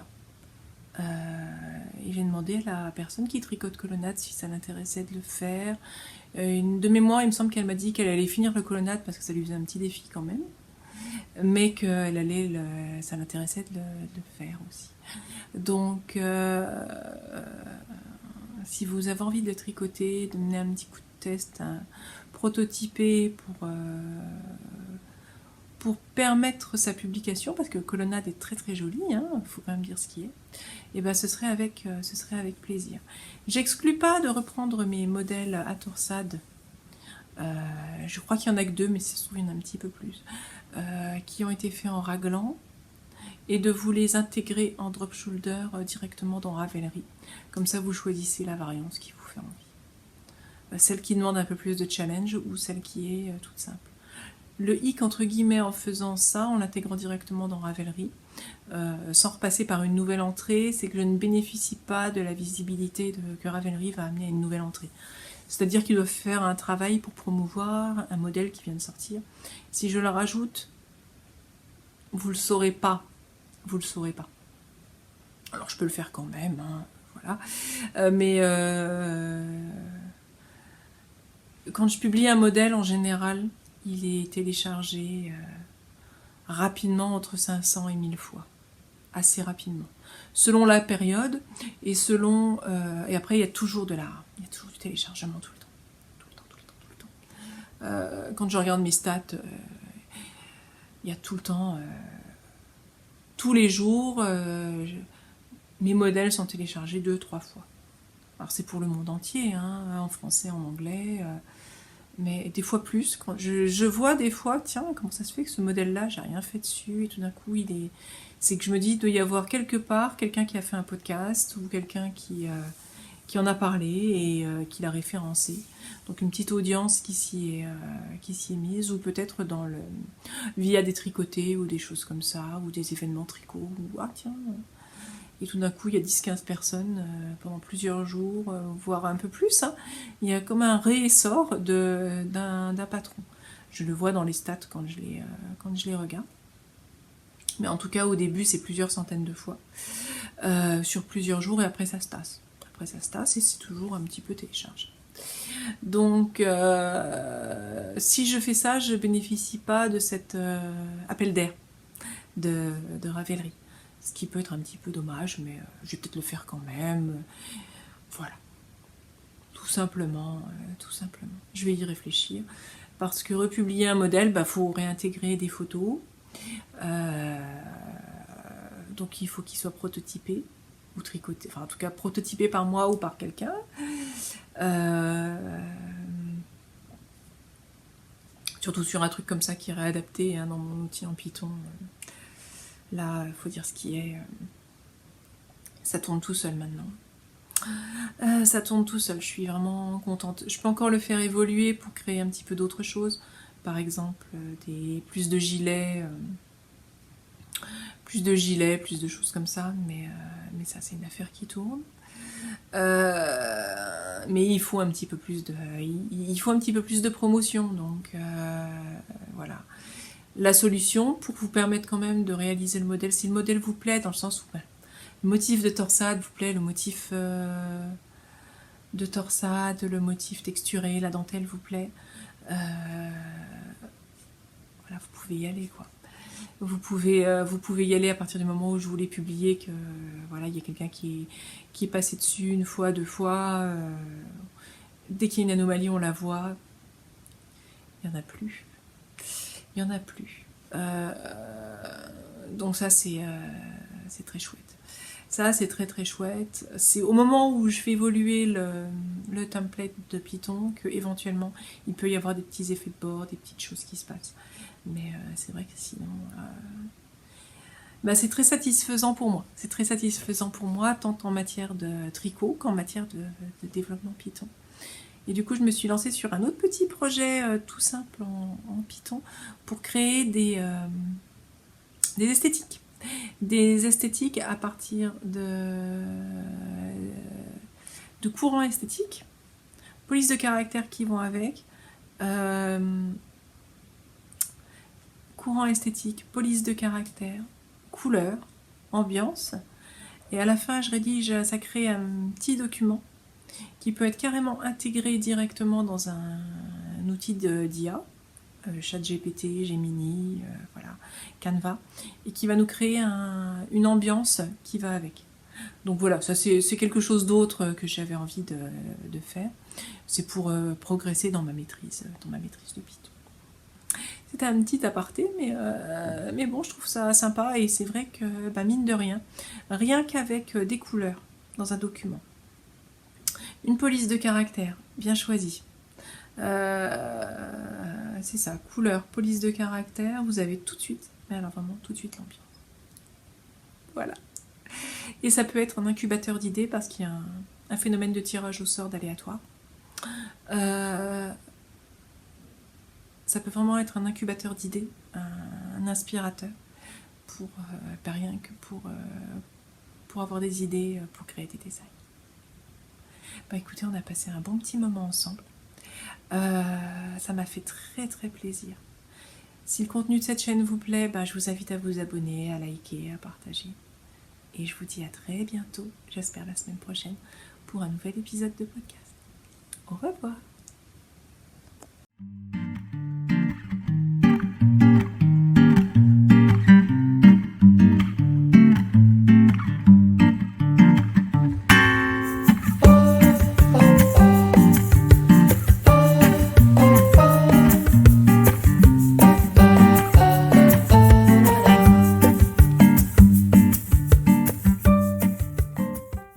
Et j'ai demandé à la personne qui tricote colonnade si ça l'intéressait de le faire. De mémoire, il me semble qu'elle m'a dit qu'elle allait finir le colonnade parce que ça lui faisait un petit défi quand même, mais que ça l'intéressait de le faire aussi. Donc, si vous avez envie de le tricoter, de mener un petit coup de test, prototypé pour permettre sa publication, parce que colonnade est très très jolie, hein, faut quand même dire ce qui est, et ben ce serait avec plaisir. J'exclus pas de reprendre mes modèles à torsade, je crois qu'il y en a que 2, mais ça se trouve il y en a un petit peu plus, qui ont été faits en raglan, et de vous les intégrer en drop shoulder directement dans Ravelry. Comme ça, vous choisissez la variante qui vous fait envie. Celle qui demande un peu plus de challenge ou celle qui est toute simple. Le hic, entre guillemets, en faisant ça, en l'intégrant directement dans Ravelry, sans repasser par une nouvelle entrée, c'est que je ne bénéficie pas de la visibilité que Ravelry va amener à une nouvelle entrée. C'est-à-dire qu'ils doivent faire un travail pour promouvoir un modèle qui vient de sortir. Si je le rajoute, vous le saurez pas. Vous le saurez pas. Alors je peux le faire quand même, hein, voilà. Mais quand je publie un modèle, en général, il est téléchargé rapidement, entre 500 et 1000 fois. Assez rapidement. Selon la période et selon... et après, il y a toujours du téléchargement tout le temps. Quand je regarde mes stats, il y a tout le temps... tous les jours, mes modèles sont téléchargés 2-3 fois. Alors c'est pour le monde entier, hein, en français, en anglais. Mais des fois plus, quand je vois des fois, tiens, comment ça se fait que ce modèle-là, j'ai rien fait dessus, et tout d'un coup, c'est que je me dis, il doit y avoir quelque part quelqu'un qui a fait un podcast, ou quelqu'un qui en a parlé, et qui l'a référencé. Donc une petite audience qui s'y est mise, ou peut-être via des tricotés, ou des choses comme ça, ou des événements tricot, ou ah tiens... Et tout d'un coup, il y a 10-15 personnes pendant plusieurs jours, voire un peu plus. Hein. Il y a comme un réessor d'un patron. Je le vois dans les stats quand je les regarde. Mais en tout cas, au début, c'est plusieurs centaines de fois. Sur plusieurs jours, et après, ça se tasse. Après, ça se tasse, et c'est toujours un petit peu téléchargé. Donc, si je fais ça, je ne bénéficie pas de cet appel d'air de Ravelry. Ce qui peut être un petit peu dommage, mais je vais peut-être le faire quand même. Voilà. Tout simplement. Je vais y réfléchir. Parce que republier un modèle, faut réintégrer des photos. Donc il faut qu'il soit prototypé ou tricoté. Enfin, en tout cas, prototypé par moi ou par quelqu'un. Surtout sur un truc comme ça qui est réadapté dans mon outil en Python. Là, il faut dire ce qui est. Ça tourne tout seul maintenant. Ça tourne tout seul, je suis vraiment contente. Je peux encore le faire évoluer pour créer un petit peu d'autres choses. Par exemple, plus de gilets, plus de choses comme ça. Mais ça, c'est une affaire qui tourne. Mais il faut un petit peu plus de promotion. Donc voilà. La solution pour vous permettre quand même de réaliser le modèle, si le modèle vous plaît, dans le sens où le motif de torsade vous plaît, le motif de torsade, le motif texturé, la dentelle vous plaît, voilà, vous pouvez y aller quoi. Vous pouvez y aller à partir du moment où je vous l'ai publié, que voilà, il y a quelqu'un qui est passé dessus une fois, deux fois. Dès qu'il y a une anomalie, on la voit. Il n'y en a plus. Donc ça, c'est très chouette. Ça, c'est très très chouette. C'est au moment où je fais évoluer le template de Python que éventuellement il peut y avoir des petits effets de bord, des petites choses qui se passent. Mais c'est vrai que sinon, c'est très satisfaisant pour moi. C'est très satisfaisant pour moi, tant en matière de tricot qu'en matière de développement Python. Et du coup, je me suis lancée sur un autre petit projet tout simple en Python pour créer des esthétiques. Des esthétiques à partir de courants esthétiques, polices de caractère qui vont avec, courants esthétiques, police de caractère, couleurs, ambiance. Et à la fin, je rédige, ça crée un petit document qui peut être carrément intégré directement dans un outil d'IA, ChatGPT, Gemini, voilà, Canva, et qui va nous créer une ambiance qui va avec. Donc voilà, ça c'est quelque chose d'autre que j'avais envie de faire. C'est pour progresser dans ma maîtrise de Python. C'était un petit aparté, mais bon, je trouve ça sympa, et c'est vrai que, mine de rien qu'avec des couleurs dans un document, une police de caractère bien choisie, c'est ça, couleur, police de caractère, vous avez tout de suite, mais alors vraiment tout de suite l'ambiance. Voilà. Et ça peut être un incubateur d'idées parce qu'il y a un phénomène de tirage au sort d'aléatoire. Ça peut vraiment être un incubateur d'idées, un inspirateur pour rien que pour avoir des idées, pour créer des designs. Écoutez, on a passé un bon petit moment ensemble. Ça m'a fait très très plaisir. Si le contenu de cette chaîne vous plaît, je vous invite à vous abonner, à liker, à partager. Et je vous dis à très bientôt, j'espère la semaine prochaine, pour un nouvel épisode de podcast. Au revoir.